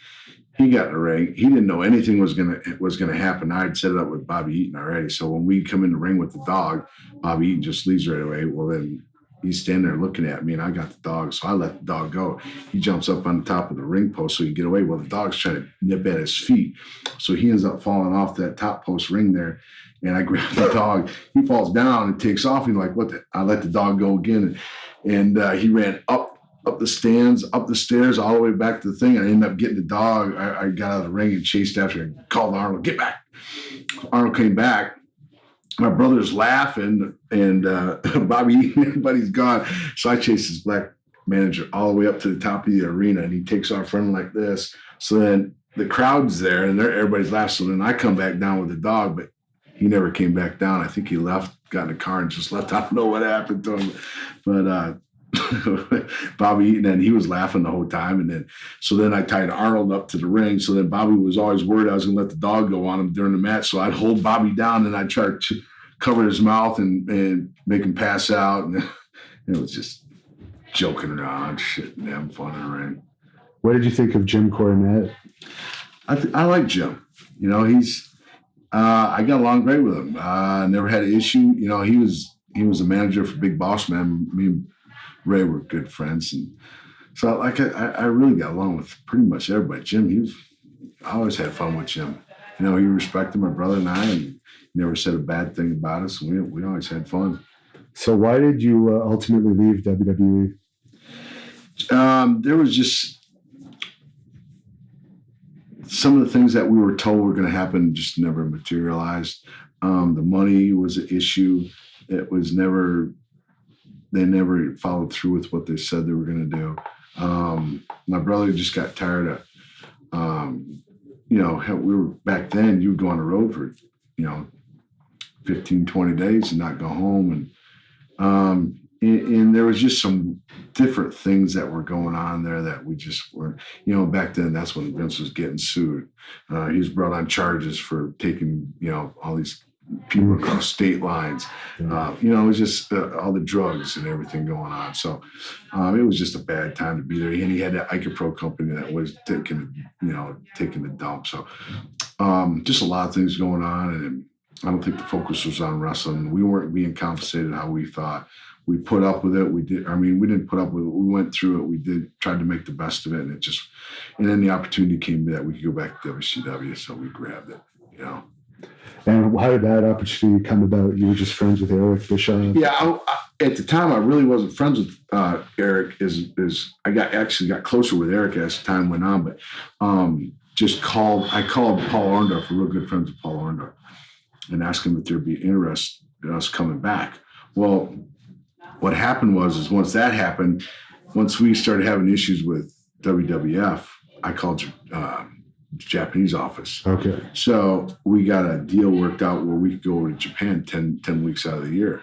[SPEAKER 1] he got in the ring. He didn't know anything was gonna happen. I'd set it up with Bobby Eaton already. So when we come in the ring with the dog, Bobby Eaton just leaves right away. Well, then he's standing there looking at me, and I got the dog, so I let the dog go. He jumps up on the top of the ring post so he can get away. Well, the dog's trying to nip at his feet, so he ends up falling off that top post ring there. And I grab the dog. He falls down and takes off. And like, what the? I let the dog go again, and he ran up the stands, up the stairs, all the way back to the thing. I ended up getting the dog. I got out of the ring and chased after him. Called Arnold, get back. Arnold came back. My brother's laughing, and Bobby Eaton, everybody's gone. So I chased this black manager all the way up to the top of the arena, and he takes off running like this. So then the crowd's there, and everybody's laughing. So then I come back down with the dog, but he never came back down. I think he left, got in the car, and just left. I don't know what happened to him. But Bobby Eaton, and he was laughing the whole time. And then I tied Arnold up to the ring. So then Bobby was always worried I was going to let the dog go on him during the match. So I'd hold Bobby down, and I'd try to cover his mouth and make him pass out. And it was just joking around, shit, and having fun in the ring.
[SPEAKER 2] What did you think of Jim Cornette?
[SPEAKER 1] I like Jim. He's I got along great with him. Never had an issue. He was a manager for Big Boss Man. Me and Ray were good friends, and so I really got along with pretty much everybody. Jim, I always had fun with Jim. He respected my brother and I, and he never said a bad thing about us. And we always had fun.
[SPEAKER 2] So why did you ultimately leave WWE?
[SPEAKER 1] There was just some of the things that we were told were going to happen just never materialized. The money was an issue. It was never. They never followed through with what they said they were going to do. My brother just got tired of, we were back then, you would go on the road for, 15, 20 days and not go home. And there was just some different things that were going on there that we just weren't, back then, that's when Vince was getting sued. He was brought on charges for taking, all these people across state lines. It was just all the drugs and everything going on. So it was just a bad time to be there. And he had that ICA company that was taking the dump. So just a lot of things going on. And I don't think the focus was on wrestling. We weren't being compensated how we thought. We put up with it. We didn't put up with it. We went through it. Tried to make the best of it. And then the opportunity came that we could go back to WCW. So we grabbed it,
[SPEAKER 2] And how did that opportunity come about? You were just friends with Eric Bischoff?
[SPEAKER 1] Yeah, at the time, I really wasn't friends with Eric. I got closer with Eric as time went on, but I called Paul Orndorff, we're real good friends with Paul Orndorff, and asked him if there'd be interest in us coming back. Well, what happened was once that happened, once we started having issues with WWF, I called Japanese office.
[SPEAKER 2] Okay.
[SPEAKER 1] So we got a deal worked out where we could go over to Japan 10 weeks out of the year.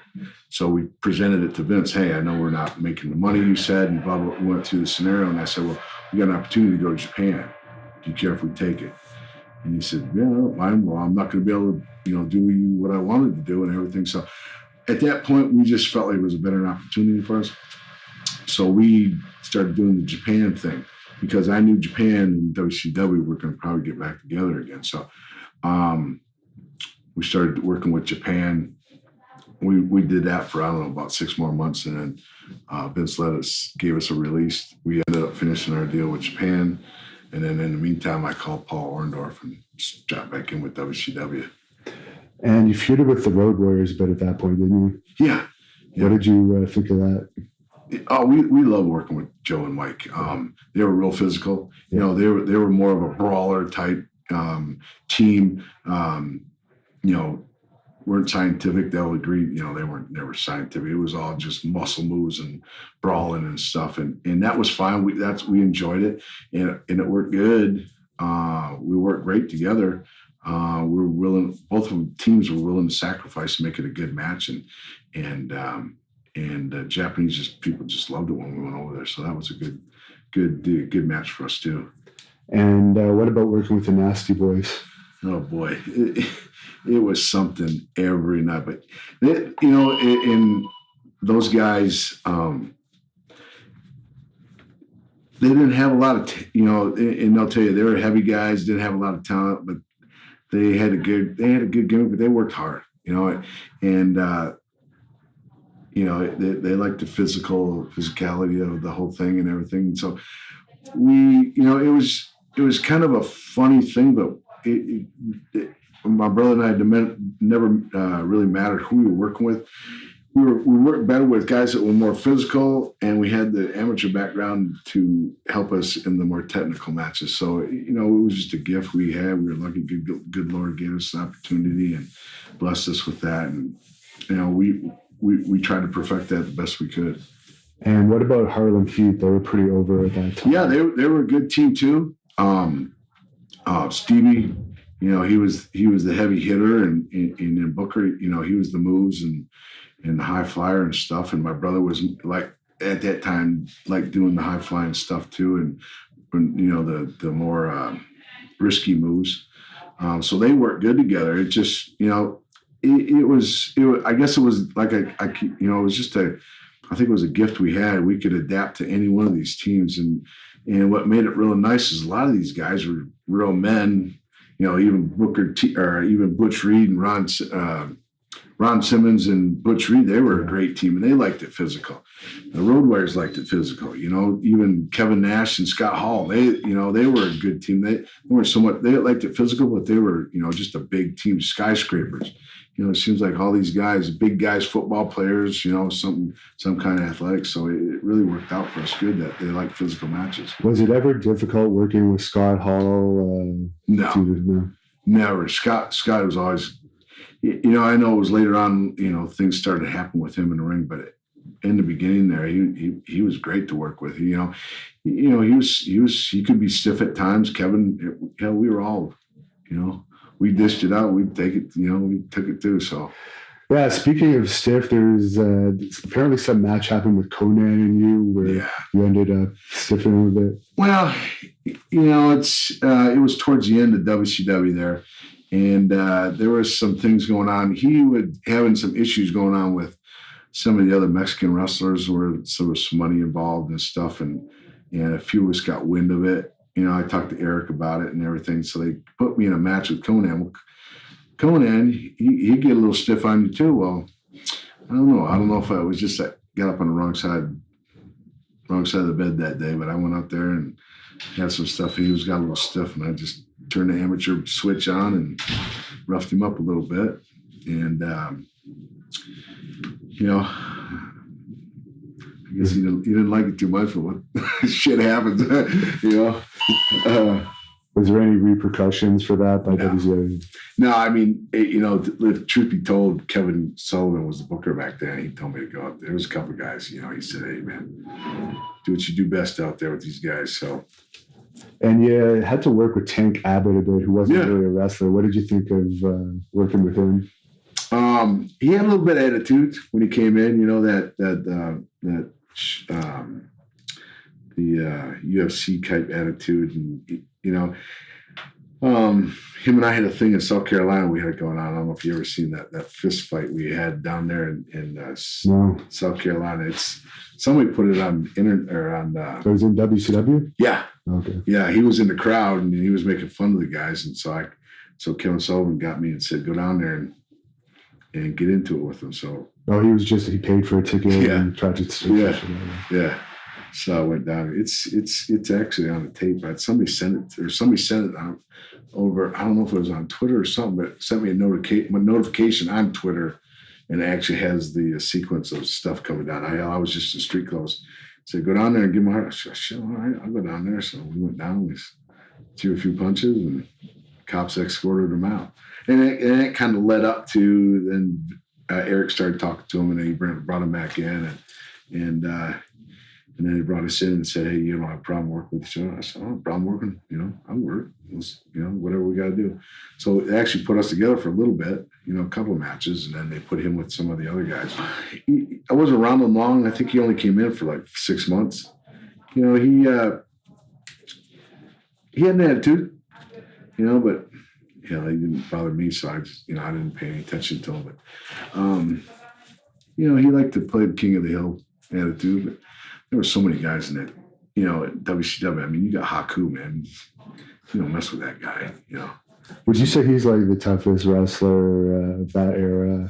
[SPEAKER 1] So we presented it to Vince. Hey, I know we're not making the money you said, and blah, blah, blah. We went through the scenario, and I said, well, we got an opportunity to go to Japan. Do you care if we take it? And he said, yeah, I don't mind. Well, I'm not going to be able to, do what I wanted to do and everything. So at that point, we just felt like it was a better opportunity for us. So we started doing the Japan thing, because I knew Japan and WCW were going to probably get back together again. So We started working with Japan. We did that for, I don't know, about 6 more months. And then Vince gave us a release. We ended up finishing our deal with Japan. And then in the meantime, I called Paul Orndorff and just got back in with WCW.
[SPEAKER 2] And you feuded with the Road Warriors a bit at that point, didn't
[SPEAKER 1] you? Yeah.
[SPEAKER 2] What did you think of that?
[SPEAKER 1] Oh, we love working with Joe and Mike. They were real physical. You know, they were more of a brawler type team. You know, weren't scientific. They'll agree. You know, they weren't never scientific. It was all just muscle moves and brawling and stuff, and that was fine. We enjoyed it, and it worked good. We worked great together. We were willing. Both of the teams were willing to sacrifice to make it a good match, and Japanese people just loved it when we went over there. So that was a good match for us too.
[SPEAKER 2] And what about working with the Nasty Boys?
[SPEAKER 1] Oh boy, it was something every night. But you know, in those guys, they didn't have a lot of and they'll tell you they were heavy guys, didn't have a lot of talent, but they had a good gimmick. But they worked hard, you know, and you know, they liked the physicality of the whole thing and everything. And so you know, it was kind of a funny thing, but my brother and I never really mattered who we were working with. We worked better with guys that were more physical, and we had the amateur background to help us in the more technical matches. So, you know, it was just a gift we had. We were lucky. Good Lord gave us the opportunity and blessed us with that. And, you know, we tried to perfect that the best we could.
[SPEAKER 2] And what about Harlem Heat? They were pretty over at that time.
[SPEAKER 1] Yeah, they were a good team too. Stevie, you know, he was the heavy hitter, and in Booker, you know, he was the moves and the high flyer and stuff. And my brother was like at that time like doing the high flying stuff too, and you know the more risky moves. So they worked good together. It just, you know, it was I guess it was like it was just I think it was a gift we had. We could adapt to any one of these teams, and what made it real nice is a lot of these guys were real men. You know, even even Butch Reed and Ron Simmons and Butch Reed, they were a great team, and they liked it physical. The Road Warriors liked it physical. You know, even Kevin Nash and Scott Hall, they were a good team. They weren't so much, they liked it physical, but they were, you know, just a big team, skyscrapers. You know, it seems like all these guys, big guys, football players, you know, some kind of athletics. So it really worked out for us good that they liked physical matches.
[SPEAKER 2] Was it ever difficult working with Scott Hall?
[SPEAKER 1] No, never. Scott was always, you know, I know it was later on, you know, things started to happen with him in the ring, but in the beginning there, he was great to work with. You know, he could be stiff at times. Kevin, hell, we were all, you know, we dished it out. We'd take it, you know, we took it too. So,
[SPEAKER 2] yeah. Speaking of stiff, there's apparently some match happened with Conan and you where you ended up stiffing a bit.
[SPEAKER 1] Well, you know, it was towards the end of WCW there, and there was some things going on. He was having some issues going on with some of the other Mexican wrestlers where there was some money involved and stuff, and a few of us got wind of it. You know, I talked to Eric about it and everything, so they put me in a match with Conan. Conan, he'd get a little stiff on you too. Well, I don't know if I was just got up on the wrong side of the bed that day, but I went out there and had some stuff. He got a little stiff, and I just turned the amateur switch on and roughed him up a little bit. And, you know, I guess he didn't like it too much, but what shit happens, you know.
[SPEAKER 2] Was there any repercussions for that by WCW?
[SPEAKER 1] No, I mean, you know, truth be told, Kevin Sullivan was the booker back then. He told me to go up there. Was a couple of guys, you know, he said, hey, man, do what you do best out there with these guys. So.
[SPEAKER 2] And you had to work with Tank Abbott a bit, who wasn't really a wrestler. What did you think of working with him?
[SPEAKER 1] He had a little bit of attitude when he came in, you know, the UFC type attitude, and you know, him and I had a thing in South Carolina we had going on. I don't know if you ever seen that fist fight we had down there in South Carolina. It's somebody put it on internet or on.
[SPEAKER 2] So it was in WCW.
[SPEAKER 1] Yeah.
[SPEAKER 2] Okay.
[SPEAKER 1] Yeah, he was in the crowd and he was making fun of the guys, and so So Kevin Sullivan got me and said, go down there and get into it with him. So
[SPEAKER 2] he paid for a ticket and tried to
[SPEAKER 1] yeah. So I went down. It's actually on the tape. Somebody sent it out over. I don't know if it was on Twitter or something, but sent me a notification on Twitter, and it actually has the sequence of stuff coming down. I was just in street clothes. Said, go down there and give him a heart. I said, all right, I'll go down there. So we went down. We threw a few punches, and cops escorted him out. And it kind of led up to then Eric started talking to him, and then he brought him back in, and then he brought us in and said, hey, you don't have a problem working with each other. I said, I don't have a problem working. I'll work. Whatever we got to do. So they actually put us together for a little bit, a couple of matches, and then they put him with some of the other guys. I wasn't around him long. I think he only came in for like 6 months. He had an attitude, but he didn't bother me, so I just, I didn't pay any attention to him. But, he liked to play the king of the hill attitude. But there were so many guys in that, at WCW. I mean, you got Haku, man. You don't mess with that guy,
[SPEAKER 2] Would you say he's like the toughest wrestler of that era?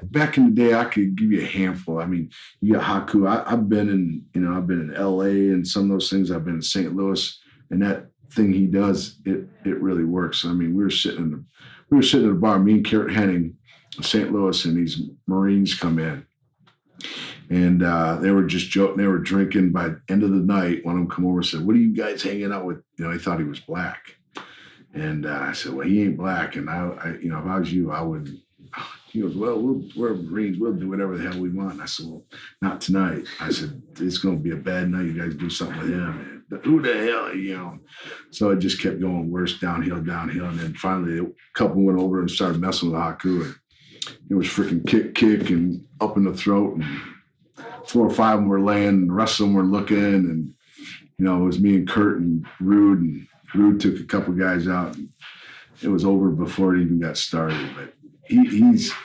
[SPEAKER 1] Back in the day, I could give you a handful. I mean, you got Haku. I've been in LA and some of those things. I've been in St. Louis, and that thing he does, it really works. I mean, we were sitting at a bar, me and Kurt Hennig in St. Louis, and these Marines come in. And they were just joking. They were drinking. By the end of the night, one of them come over and said, what are you guys hanging out with? He thought he was black. And I said, well, he ain't black. And I if I was you, I would. He goes, well, we're Marines. We'll do whatever the hell we want. And I said, well, not tonight. I said, it's going to be a bad night. You guys do something with him. And who the hell, So it just kept going worse, downhill. And then finally, a couple went over and started messing with Haku. And it was freaking kick, and up in the throat. And 4 or 5 of them were laying, and the rest of them were looking. And, it was me and Kurt and Rude. And Rude took a couple guys out. And it was over before it even got started. But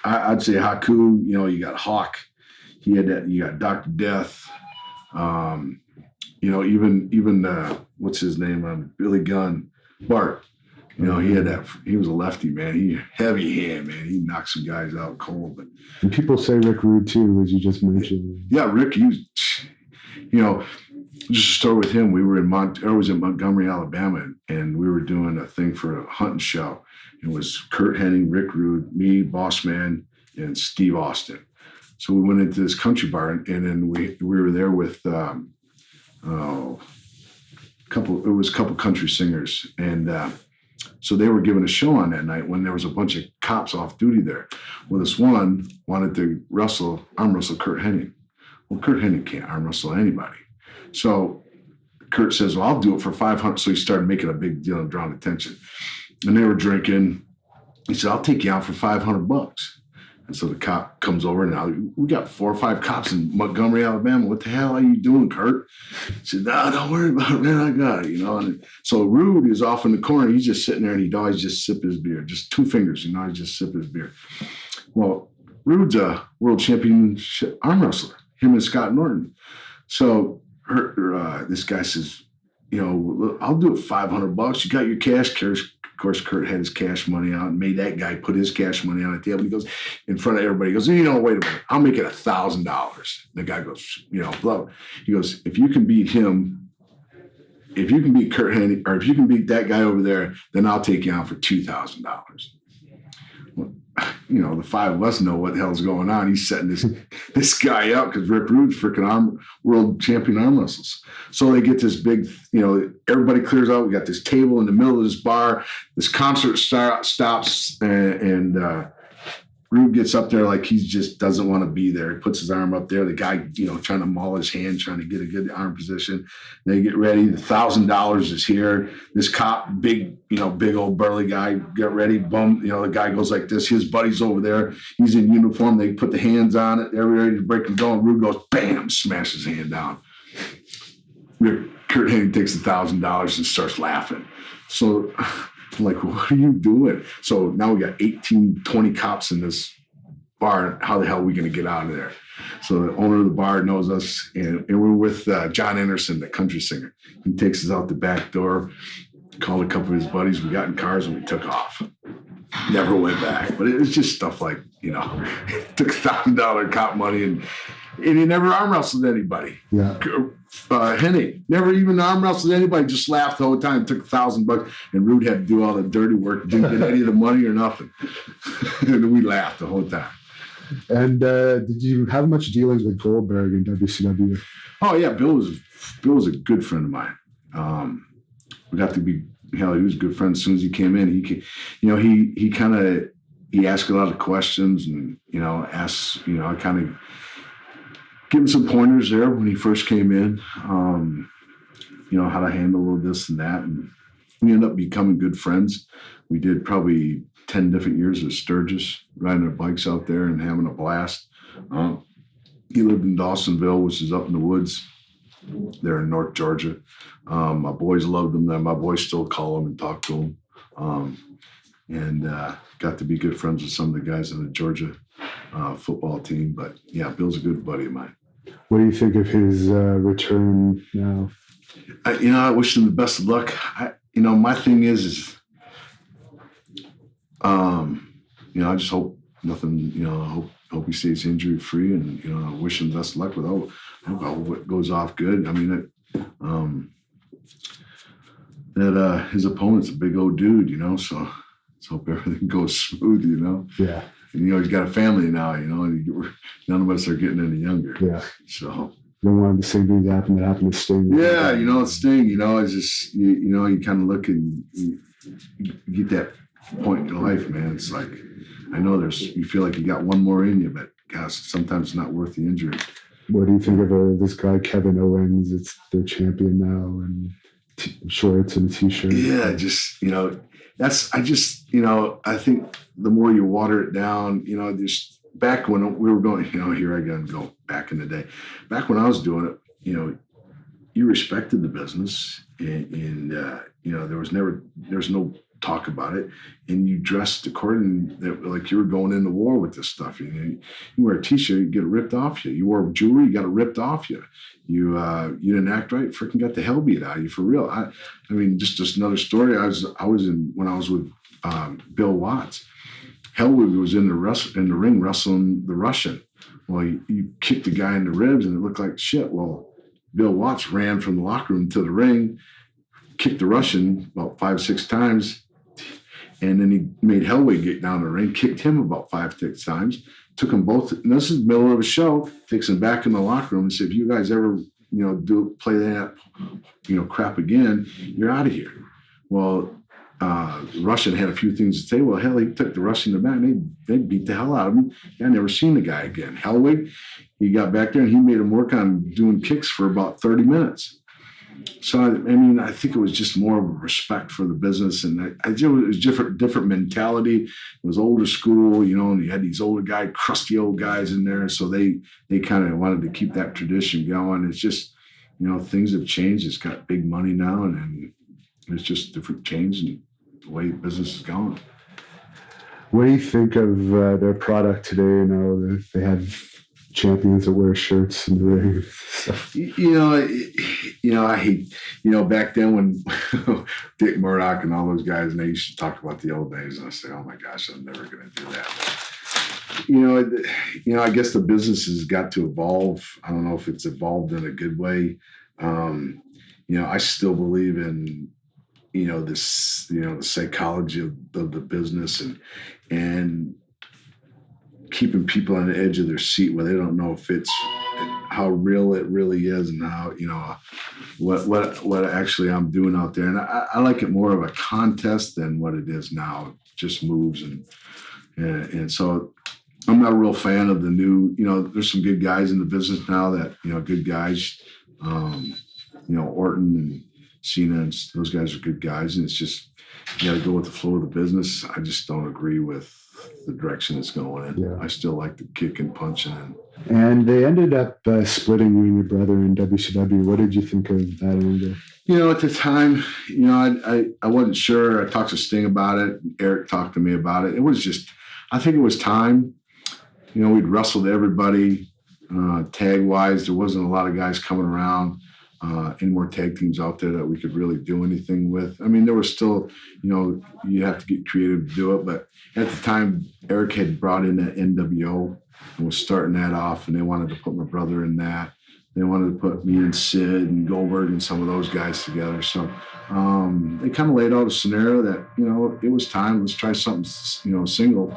[SPEAKER 1] I'd say Haku, you got Hawk. He had that, you got Dr. Death. Even what's his name? Billy Gunn, Bart. He had that. He was a lefty, man. He heavy hand, man. He knocked some guys out cold. But
[SPEAKER 2] and people say Rick Rude too, as you just mentioned.
[SPEAKER 1] Yeah, Rick. He was, just a story with him. We were I was in Montgomery, Alabama, and we were doing a thing for a hunting show. It was Kurt Hennig, Rick Rude, me, Boss Man, and Steve Austin. So we went into this country bar, and then we were there with a couple country singers, and so they were giving a show on that night when there was a bunch of cops off duty there. Well, this one wanted to arm wrestle Kurt Hennig. Well, Kurt Hennig can't arm wrestle anybody. So Kurt says, well, I'll do it for $500. So he started making a big deal and drawing attention. And they were drinking. He said, I'll take you out for $500. And so the cop comes over, and now we got 4 or 5 cops in Montgomery, Alabama. What the hell are you doing, Kurt? He said, no, don't worry about it, man. I got it, And so Rude is off in the corner. He's just sitting there, and he'd always just sip his beer, just 2 fingers, he'd just sip his beer. Well, Rude's a world championship arm wrestler, him and Scott Norton. So this guy says, I'll do it $500. You got your cash. Of course, Kurt had his cash money out and made that guy put his cash money on the table. He goes in front of everybody. He goes, wait a minute. I'll make it $1,000. The guy goes, blow. He goes, if you can beat him, if you can beat Kurt Hennig, or if you can beat that guy over there, then I'll take you out for $2,000. Well, the 5 of us know what the hell's going on. He's setting this guy up because Rick Rude's freaking world champion arm wrestles. So they get this big, everybody clears out. We got this table in the middle of this bar. This concert stops, and Rude gets up there like he just doesn't want to be there. He puts his arm up there. The guy, trying to maul his hand, trying to get a good arm position. They get ready. The $1,000 is here. This cop, big old burly guy, get ready. Boom. The guy goes like this. His buddy's over there. He's in uniform. They put the hands on it. They're ready to break him down. Rude goes, bam, smashes his hand down. Kurt Hennig takes the $1,000 and starts laughing. So I'm like, what are you doing? So now we got 18, 20 cops in this bar. How the hell are we going to get out of there? So the owner of the bar knows us, and we're with John Anderson, the country singer. He takes us out the back door, called a couple of his buddies. We got in cars and we took off. Never went back. But it was just stuff like, took $1,000 cop money and he never arm wrestled anybody.
[SPEAKER 2] Yeah.
[SPEAKER 1] Henny never even arm wrestled anybody. Just laughed the whole time. Took $1,000, and Rude had to do all the dirty work. Didn't get any of the money or nothing. And we laughed the whole time.
[SPEAKER 2] And did you have much dealings with Goldberg in WCW?
[SPEAKER 1] Oh yeah, Bill was a good friend of mine. We got to be he was a good friend as soon as he came in. He asked a lot of questions and I kind of give him some pointers there when he first came in. How to handle this and that, and we ended up becoming good friends. We did probably 10 different years of Sturgis, riding our bikes out there and having a blast. He lived in Dawsonville, which is up in the woods there in North Georgia. My boys loved him. My boys still call him and talk to him. And got to be good friends with some of the guys on the Georgia football team. But yeah, Bill's a good buddy of mine.
[SPEAKER 2] What do you think of his return now?
[SPEAKER 1] I wish him the best of luck. My thing is I just hope nothing, hope he stays injury free, and I wish him the best of luck with all. I hope it goes off good. I mean, his opponent's a big old dude, so let's hope everything goes smooth,
[SPEAKER 2] Yeah.
[SPEAKER 1] And, he's got a family now, and none of us are getting any younger.
[SPEAKER 2] Yeah.
[SPEAKER 1] So.
[SPEAKER 2] You don't want the same thing that happened to Sting.
[SPEAKER 1] Yeah, Sting, it's just, you kind of look and you get that point in your life, man. It's like, I know you feel like you got one more in you, but gosh, sometimes it's not worth the injury.
[SPEAKER 2] What do you think of this guy, Kevin Owens? It's their champion now, and shorts and a t-shirt.
[SPEAKER 1] Yeah, I think the more you water it down, just back when we were going, here I go back in the day. Back when I was doing it, you respected the business and there was no talk about it, and you dressed according like you were going into war with this stuff. You wear a t-shirt, you get it ripped off you. You wore jewelry, you got it ripped off you. You didn't act right, freaking got the hell beat out of you for real. I mean, just another story. I was when I was with Bill Watts. Hellwig was in the ring wrestling the Russian. Well, you kicked the guy in the ribs and it looked like shit. Well, Bill Watts ran from the locker room to the ring, kicked the Russian about 5-6 times, and then he made Hellwig get down the ring, kicked him about 5-6 times, took them both. And this is the middle of a show, takes them back in the locker room and said, if you guys ever, play that, crap again, you're out of here. Well, Russian had a few things to say. Well, hell, he took the Russian to the back and they beat the hell out of him. I never seen the guy again. Hellwig, he got back there and he made him work on doing kicks for about 30 minutes. So, I think it was just more of a respect for the business. And it was different mentality. It was older school, and you had these older guys, crusty old guys in there. So they kind of wanted to keep that tradition going. It's just, things have changed. It's got big money now and it's just different change in the way business is going.
[SPEAKER 2] What do you think of their product today? They have champions that wear shirts in the ring.
[SPEAKER 1] I hate, back then when Dick Murdoch and all those guys, and they used to talk about the old days, and I say, oh my gosh, I'm never going to do that. I guess the business has got to evolve. I don't know if it's evolved in a good way. I still believe in, this, the psychology of the business and keeping people on the edge of their seat where they don't know if it's how real it really is and how, what actually I'm doing out there. And I like it more of a contest than what it is now. It just moves. And so I'm not a real fan of the new, there's some good guys in the business now that, good guys, Orton and Cena, and those guys are good guys. And it's just, you got to go with the flow of the business. I just don't agree with the direction it's going in.
[SPEAKER 2] Yeah.
[SPEAKER 1] I still like the kick and punching.
[SPEAKER 2] And they ended up splitting you and your brother in WCW. What did you think of that angle?
[SPEAKER 1] At the time, I wasn't sure. I talked to Sting about it. Eric talked to me about it. It was just, I think it was time. We'd wrestled everybody tag-wise. There wasn't a lot of guys coming around. any more tag teams out there that we could really do anything with. I mean, there was still, you have to get creative to do it. But at the time, Eric had brought in that NWO and was starting that off, and they wanted to put my brother in that. They wanted to put me and Sid and Goldberg and some of those guys together. So they kind of laid out a scenario that, it was time. Let's try something, single.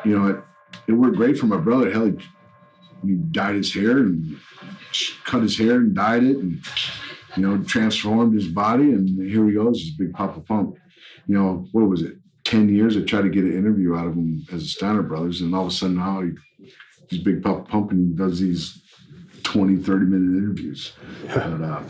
[SPEAKER 1] It worked great for my brother. Hell, he dyed his hair and cut his hair and dyed it and, transformed his body. And here he goes, this Big Papa Pump. What was it? 10 years I tried to get an interview out of him as the Steiner brothers. And all of a sudden now he's Big Papa Pump and he does these 20, 30-minute interviews. But,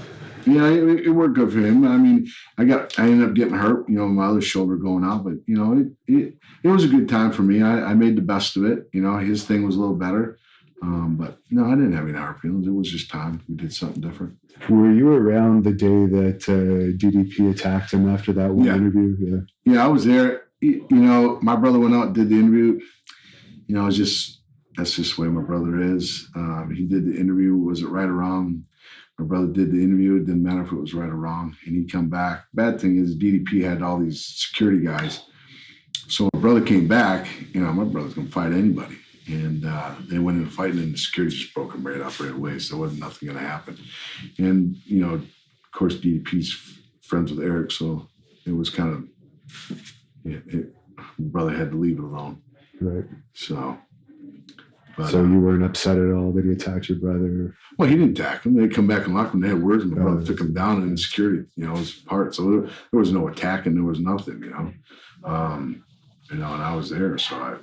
[SPEAKER 1] it worked good for him. I mean, I ended up getting hurt, my other shoulder going out, but it was a good time for me. I made the best of it. His thing was a little better. But no, I didn't have any hard feelings. It was just time. We did something different.
[SPEAKER 2] Were you around the day that DDP attacked him after that one interview?
[SPEAKER 1] Yeah, I was there. My brother went out and did the interview. That's just the way my brother is. He did the interview. Was it right or wrong? My brother did the interview. It didn't matter if it was right or wrong. And he come back. Bad thing is DDP had all these security guys. So my brother came back. My brother's going to fight anybody. And they went in fighting, and the security just broke him right away. So there wasn't nothing going to happen. And, of course, DDP's friends with Eric. So it was kind of, my brother had to leave it alone.
[SPEAKER 2] Right.
[SPEAKER 1] So
[SPEAKER 2] you weren't upset at all that he attacked your brother?
[SPEAKER 1] Well, he didn't attack him. They come back and lock him. They had words, and my brother took him down, and security, was part. So there was no attacking. There was nothing, and I was there. So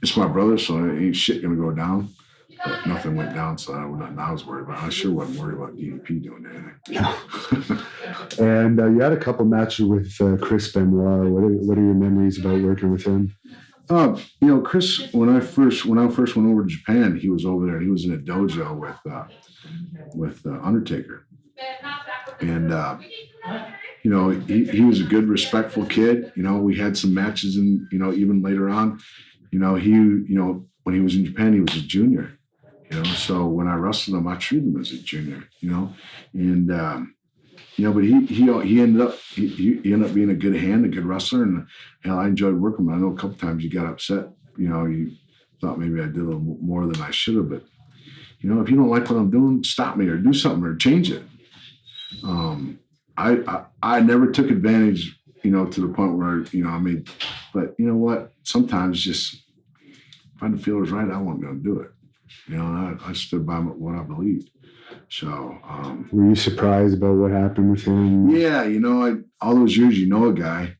[SPEAKER 1] it's my brother, so ain't shit gonna go down. But nothing went down, so I was worried about it. I sure wasn't worried about DDP doing anything.
[SPEAKER 2] And you had a couple matches with Chris Benoit. What are your memories about working with him?
[SPEAKER 1] Chris, when I first went over to Japan, he was over there. He was in a dojo with Undertaker, and he was a good, respectful kid. We had some matches, and even later on, when he was in Japan, he was a junior. So when I wrestled him, I treated him as a junior. And but he ended up being a good hand, a good wrestler, and I enjoyed working with him. I know a couple times he got upset. You thought maybe I did a little more than I should have, but if you don't like what I'm doing, stop me or do something or change it. I never took advantage, to the point where I made. But you know what? Sometimes just if I didn't feel it was right, I wasn't going to do it. I stood by what I believed. So,
[SPEAKER 2] were you surprised about what happened with him?
[SPEAKER 1] Yeah, all those years, a guy,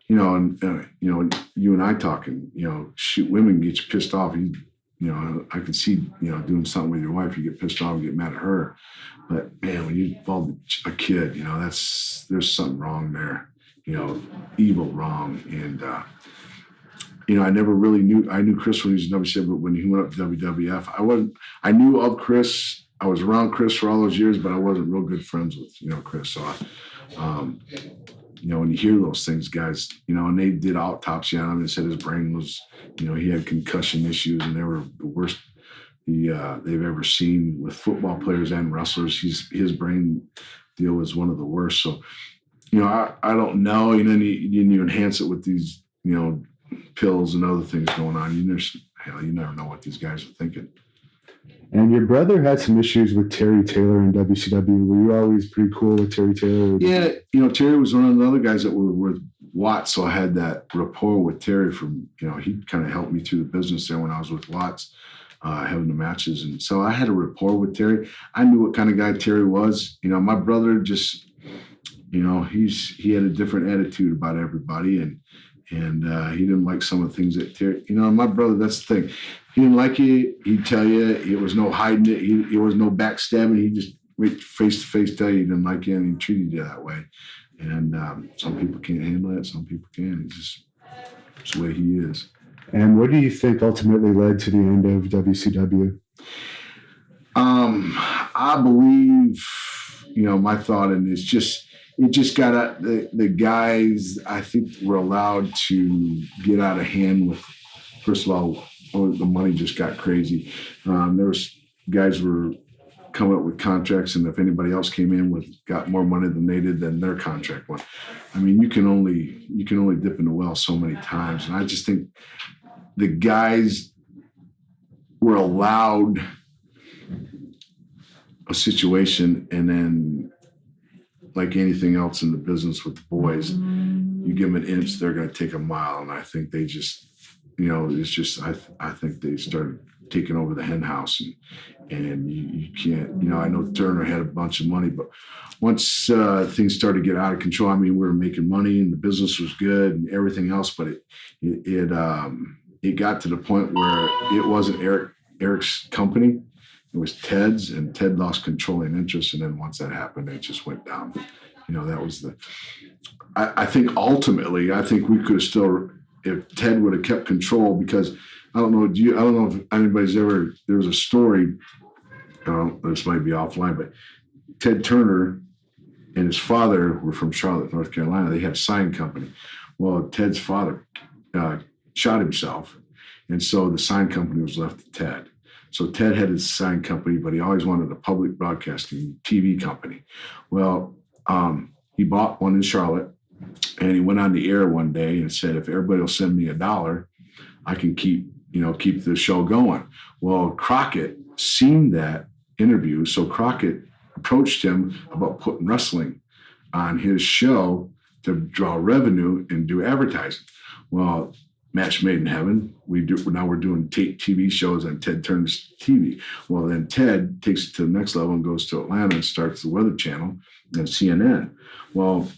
[SPEAKER 1] and you and I talking, shoot, women get you pissed off. I could see, doing something with your wife, you get pissed off and get mad at her. But man, when you involve a kid, there's something wrong there, evil wrong. And, I never really I knew Chris when he was in WCW, but when he went up to WWF, I knew of Chris. I was around Chris for all those years, but I wasn't real good friends with, Chris. So, when you hear those things, guys, and they did autopsy on him and said his brain was, he had concussion issues, and they were the worst they've ever seen with football players and wrestlers. His brain deal was one of the worst. So, I don't know. And then you enhance it with these, pills and other things going on. You never know what these guys are thinking.
[SPEAKER 2] And your brother had some issues with Terry Taylor in WCW. Were you always pretty cool with Terry Taylor?
[SPEAKER 1] Yeah, Terry was one of the other guys that were with Watts, so I had that rapport with Terry from, he kind of helped me through the business there when I was with Watts, having the matches. And so I had a rapport with Terry. I knew what kind of guy Terry was. My brother just, he had a different attitude about everybody, and he didn't like some of the things that Terry, my brother, that's the thing. He didn't like you. He'd tell you. It was no hiding it. It was no backstabbing. He just went face to face, tell you he didn't like you, and he treated you that way. And some people can't handle it. Some people can. It's the way he is.
[SPEAKER 2] And what do you think ultimately led to the end of WCW?
[SPEAKER 1] I believe, my thought, and it just got the guys, I think, were allowed to get out of hand with, first of all, the money just got crazy. There was guys were coming up with contracts, and if anybody else came in got more money than they did, then their contract went. I mean, you can only dip in the well so many times, and I just think the guys were allowed a situation, and then, like anything else in the business with the boys, you give them an inch, they're going to take a mile, and I think they just, it's just I think they started taking over the hen house, and you can't, I know Turner had a bunch of money, but once things started to get out of control, I mean, we were making money and the business was good and everything else, but it got to the point where it wasn't Eric's company, it was Ted's, and Ted lost controlling interest, and then once that happened, it just went down. That was I think ultimately, I think we could have still, if Ted would have kept control, because I don't know if anybody's ever, there was a story, this might be offline, but Ted Turner and his father were from Charlotte, North Carolina. They had a sign company. Well, Ted's father shot himself, and so the sign company was left to Ted. So Ted had his sign company, but he always wanted a public broadcasting TV company. Well, he bought one in Charlotte, and he went on the air one day and said, if everybody will send me $1, I can keep the show going. Well, Crockett seen that interview, so Crockett approached him about putting wrestling on his show to draw revenue and do advertising. Well, match made in heaven. We're doing TV shows on Ted Turner's TV. Well, then Ted takes it to the next level and goes to Atlanta and starts the Weather Channel and CNN. Well,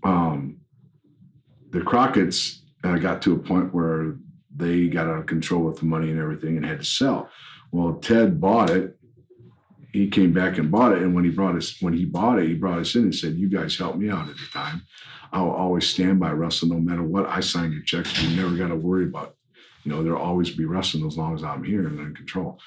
[SPEAKER 1] the Crockett's got to a point where they got out of control with the money and everything and had to sell. Well, Ted bought it. He came back and bought it. And when he bought it, he brought us in and said, you guys helped me out at the time. I'll always stand by wrestling no matter what. I signed your checks. You never got to worry about, there'll always be wrestling as long as I'm here and in control.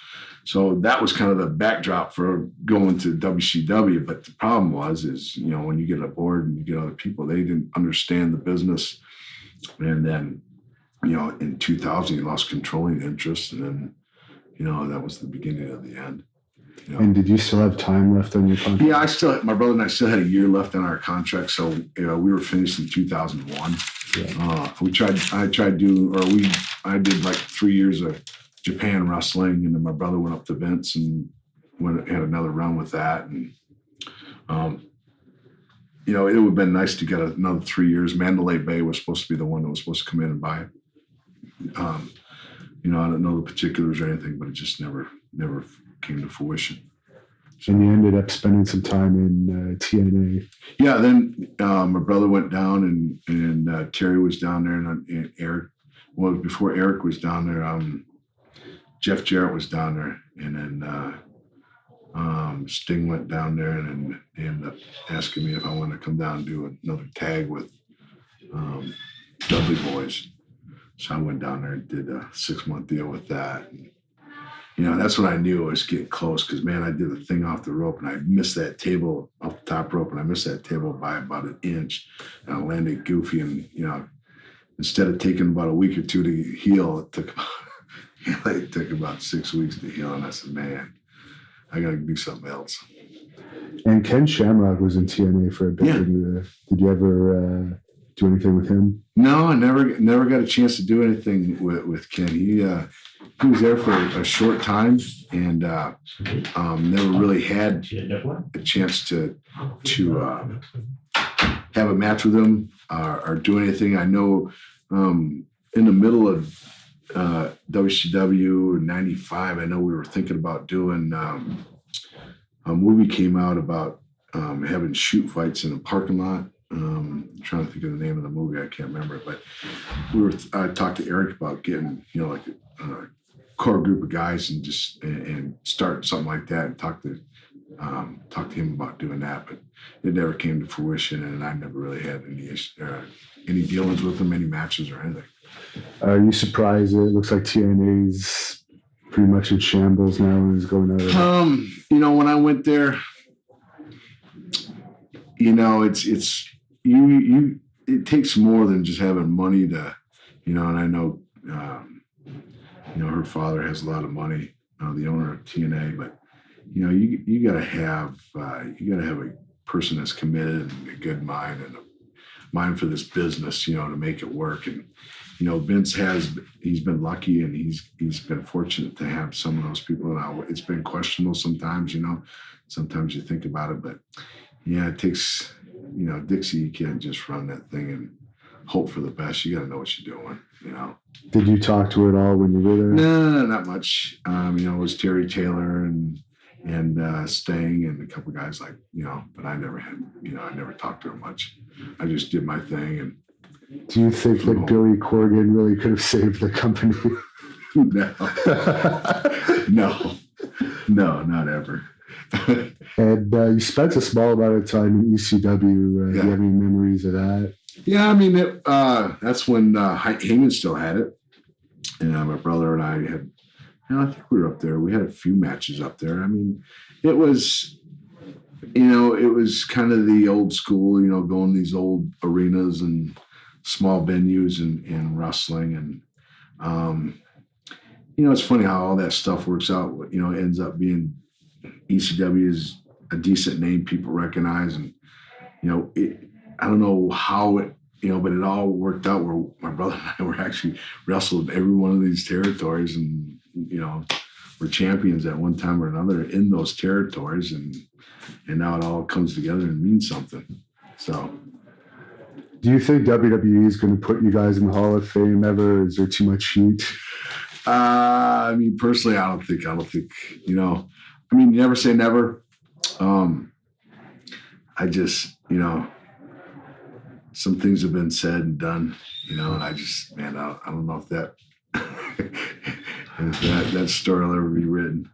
[SPEAKER 1] So that was kind of the backdrop for going to WCW. But the problem is when you get a board and you get other people, they didn't understand the business. And then, in 2000, he lost controlling interest. And then, that was the beginning of the end.
[SPEAKER 2] And did you still have time left on your contract?
[SPEAKER 1] Yeah, my brother and I still had a year left on our contract. So, we were finished in 2001. Yeah. I did like 3 years of Japan wrestling, and then my brother went up to Vince and had another run with that. And, it would have been nice to get another 3 years. Mandalay Bay was supposed to be the one that was supposed to come in and buy it. I don't know the particulars or anything, but it just never came to fruition.
[SPEAKER 2] So, and you ended up spending some time in TNA.
[SPEAKER 1] Yeah, then my brother went down, and Terry was down there, and Eric. Well, before Eric was down there, Jeff Jarrett was down there, and then Sting went down there, and ended up asking me if I wanted to come down and do another tag with Dudley Boys. So I went down there and did a 6-month deal with that. And, that's when I knew I was getting close, because, man, I did a thing off the rope, and I missed that table off the top rope, and I missed that table by about an inch. And I landed goofy, and, instead of taking about a week or two to heal, it took about 6 weeks to heal. And I said, man, I got to do something else.
[SPEAKER 2] And Ken Shamrock was in TNA for a bit.
[SPEAKER 1] Yeah.
[SPEAKER 2] Did you ever do anything with him?
[SPEAKER 1] No, I never got a chance to do anything with Ken. He was there for a short time, and never really had a chance to have a match with him or do anything. I know in the middle of WCW in '95, I know we were thinking about doing a movie came out about having shoot fights in a parking lot. I'm trying to think of the name of the movie. I can't remember it, but I talked to Eric about getting, like a core group of guys and start something like that, and talk to him about doing that, but it never came to fruition, and I never really had any dealings with him, any matches or anything.
[SPEAKER 2] Are you surprised it looks like TNA's pretty much in shambles now and is going out of
[SPEAKER 1] when I went there, it's it takes more than just having money to, and I know, her father has a lot of money, the owner of TNA. But you got to have a person that's committed and a good mind and a mind for this business, to make it work. And Vince he's been lucky, and he's been fortunate to have some of those people. Now it's been questionable sometimes. Sometimes you think about it, but yeah, it takes Dixie. You can't just run that thing and hope for the best. You got to know what you're doing.
[SPEAKER 2] Did you talk to her at all when you were there?
[SPEAKER 1] No, not much. It was Terry Taylor and Stang and a couple guys but I never had, I never talked to her much. I just did my thing. And
[SPEAKER 2] do you think that Billy Corgan really could have saved the company?
[SPEAKER 1] No, not ever.
[SPEAKER 2] And you spent a small amount of time in ECW. Do you have any memories of that?
[SPEAKER 1] Yeah, that's when Heyman still had it. And my brother and I had, I think we were up there. We had a few matches up there. It was, it was kind of the old school, going to these old arenas and small venues and wrestling. And, it's funny how all that stuff works out. Ends up being ECW is a decent name people recognize. And, I don't know how it, but it all worked out where my brother and I were actually wrestled every one of these territories, and, we're champions at one time or another in those territories. And now it all comes together and means something. So.
[SPEAKER 2] Do you think WWE is going to put you guys in the Hall of Fame ever? Is there too much heat?
[SPEAKER 1] Personally, I don't think, you never say never. I just, some things have been said and done, and I just, I don't know if that, that story will ever be written.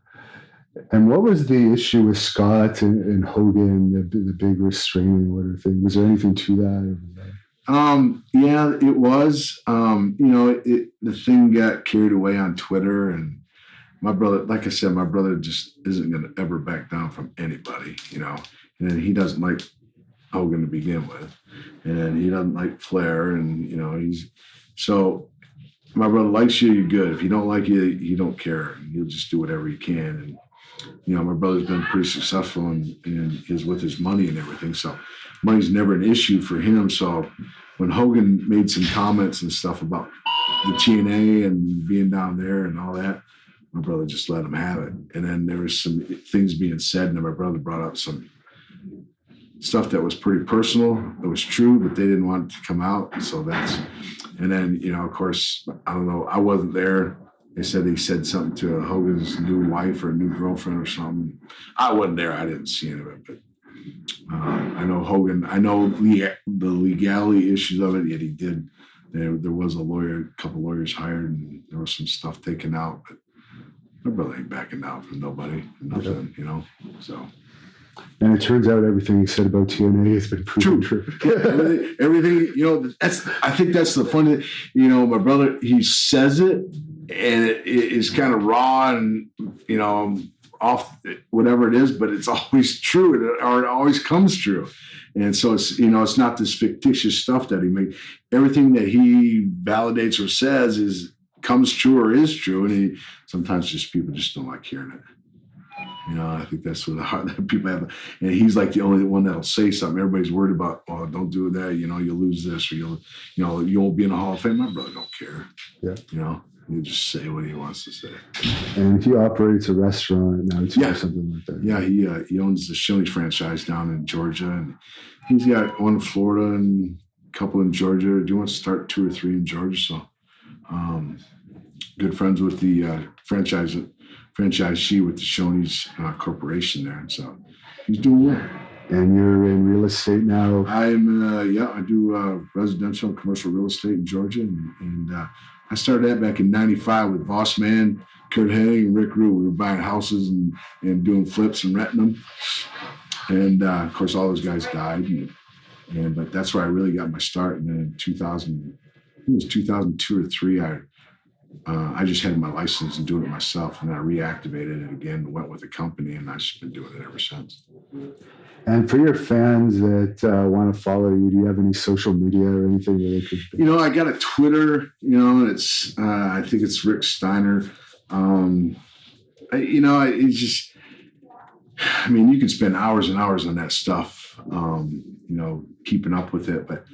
[SPEAKER 2] And what was the issue with Scott and Hogan, the big restraining order thing? Was there anything to that?
[SPEAKER 1] Yeah, it was. The thing got carried away on Twitter, and my brother, like I said, my brother just isn't going to ever back down from anybody, and he doesn't like Hogan to begin with, and he doesn't like Flair, and, so my brother likes you, you're good. If you don't like you, he don't care. He'll just do whatever he can. And, my brother's been pretty successful and is with his money and everything. So money's never an issue for him. So when Hogan made some comments and stuff about the TNA and being down there and all that, my brother just let him have it. And then there was some things being said, and my brother brought up some stuff that was pretty personal. It was true, but they didn't want it to come out. So and then, of course, I don't know, I wasn't there. They said he said something to Hogan's new wife or new girlfriend or something. I wasn't there. I didn't see any of it, but I know Hogan. I know the legality issues of it. Yet he did. There was a couple lawyers hired, and there was some stuff taken out. But my brother ain't backing down from nobody, nothing, So.
[SPEAKER 2] And it turns out everything he said about TNA has been proven true.
[SPEAKER 1] Everything, I think that's the funny, my brother, he says it, and it is kind of raw and, off whatever it is, but it's always true, or it always comes true. And so it's, it's not this fictitious stuff that he made. Everything that he validates or says comes true or is true. And sometimes people just don't like hearing it. I think that's what the heart that people have. And he's like the only one that'll say something. Everybody's worried about, oh, don't do that. You'll lose this, or you won't be in the Hall of Fame. My brother don't care.
[SPEAKER 2] Yeah.
[SPEAKER 1] He'll just say what he wants to say.
[SPEAKER 2] And he operates a restaurant now too, or something like that.
[SPEAKER 1] Yeah, he owns the Shillings franchise down in Georgia, and he's got one in Florida and a couple in Georgia. Do you want to start 2 or 3 in Georgia? So, good friends with the franchisee with the Shoney's Corporation there. And so he's doing well.
[SPEAKER 2] And you're in real estate now?
[SPEAKER 1] I do residential and commercial real estate in Georgia. And I started that back in 95 with Boss Man, Kurt Hennig, and Rick Rude. We were buying houses and doing flips and renting them. And, of course, all those guys died. But that's where I really got my start. And then in 2000, I think it was 2002 or 3, I just had my license and doing it myself, and I reactivated it again and went with the company, and I've just been doing it ever since.
[SPEAKER 2] And for your fans that want to follow you, do you have any social media or anything that they could?
[SPEAKER 1] I got a Twitter, and it's I think it's Rick Steiner. it's just, I mean, you can spend hours and hours on that stuff, keeping up with it. But,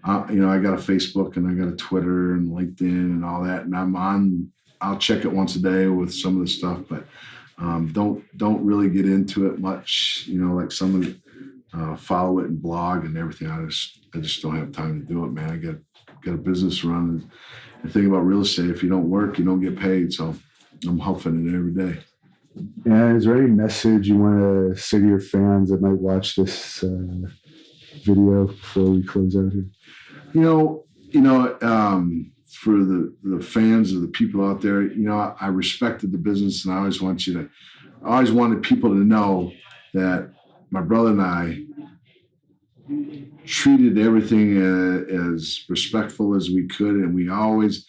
[SPEAKER 1] I got a Facebook and I got a Twitter and LinkedIn and all that. And I'll check it once a day with some of the stuff, but don't really get into it much, like some of the, follow it and blog and everything. I just don't have time to do it, man. I got a business run. And the thing about real estate, if you don't work, you don't get paid. So I'm huffing it every day.
[SPEAKER 2] Yeah, is there any message you want to say to your fans that might watch this video before we close out here?
[SPEAKER 1] For the fans of the people out there, I respected the business, and I always wanted people to know that my brother and I treated everything as respectful as we could, and we always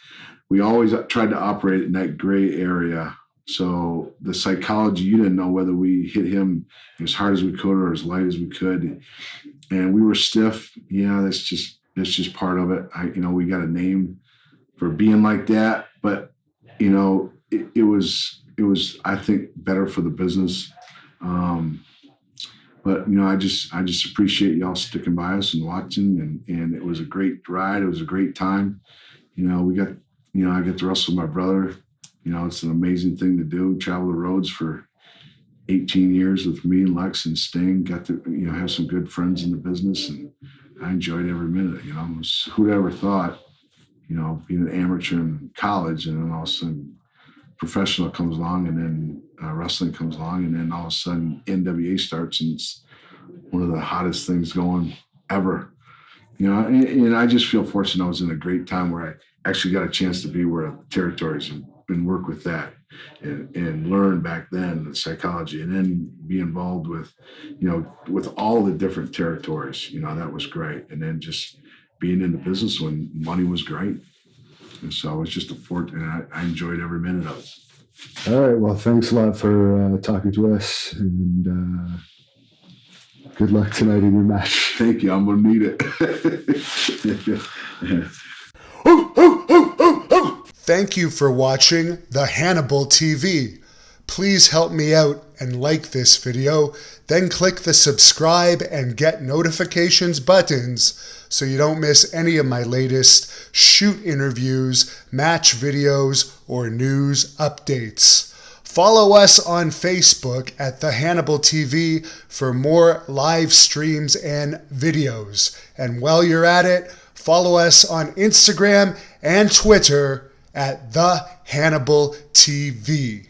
[SPEAKER 1] tried to operate in that gray area. So the psychology, you didn't know whether we hit him as hard as we could or as light as we could, and we were stiff. Yeah, that's just part of it. We got a name for being like that, but it was I think better for the business. But I just appreciate y'all sticking by us and watching, and it was a great ride. It was a great time. I get to wrestle my brother. It's an amazing thing to do. Travel the roads for 18 years with me and Lex and Sting. Got to have some good friends in the business, and I enjoyed every minute. Who'd ever thought, being an amateur in college, and then all of a sudden professional comes along, and then wrestling comes along, and then all of a sudden NWA starts, and it's one of the hottest things going ever. And I just feel fortunate. I was in a great time where I actually got a chance to be where the territories and work with that and learn back then the psychology, and then be involved with, with all the different territories. That was great. And then just being in the business when money was great. And so it's just a fortune, and I enjoyed every minute of it.
[SPEAKER 2] All right. Well, thanks a lot for talking to us, and good luck tonight in your match.
[SPEAKER 1] Thank you. I'm going to need it.
[SPEAKER 3] Thank you for watching the Hannibal TV. Please help me out and like this video, then click the subscribe and get notifications buttons so you don't miss any of my latest shoot interviews, match videos, or news updates. Follow us on Facebook at the Hannibal TV for more live streams and videos. And while you're at it, follow us on Instagram and Twitter at the Hannibal TV.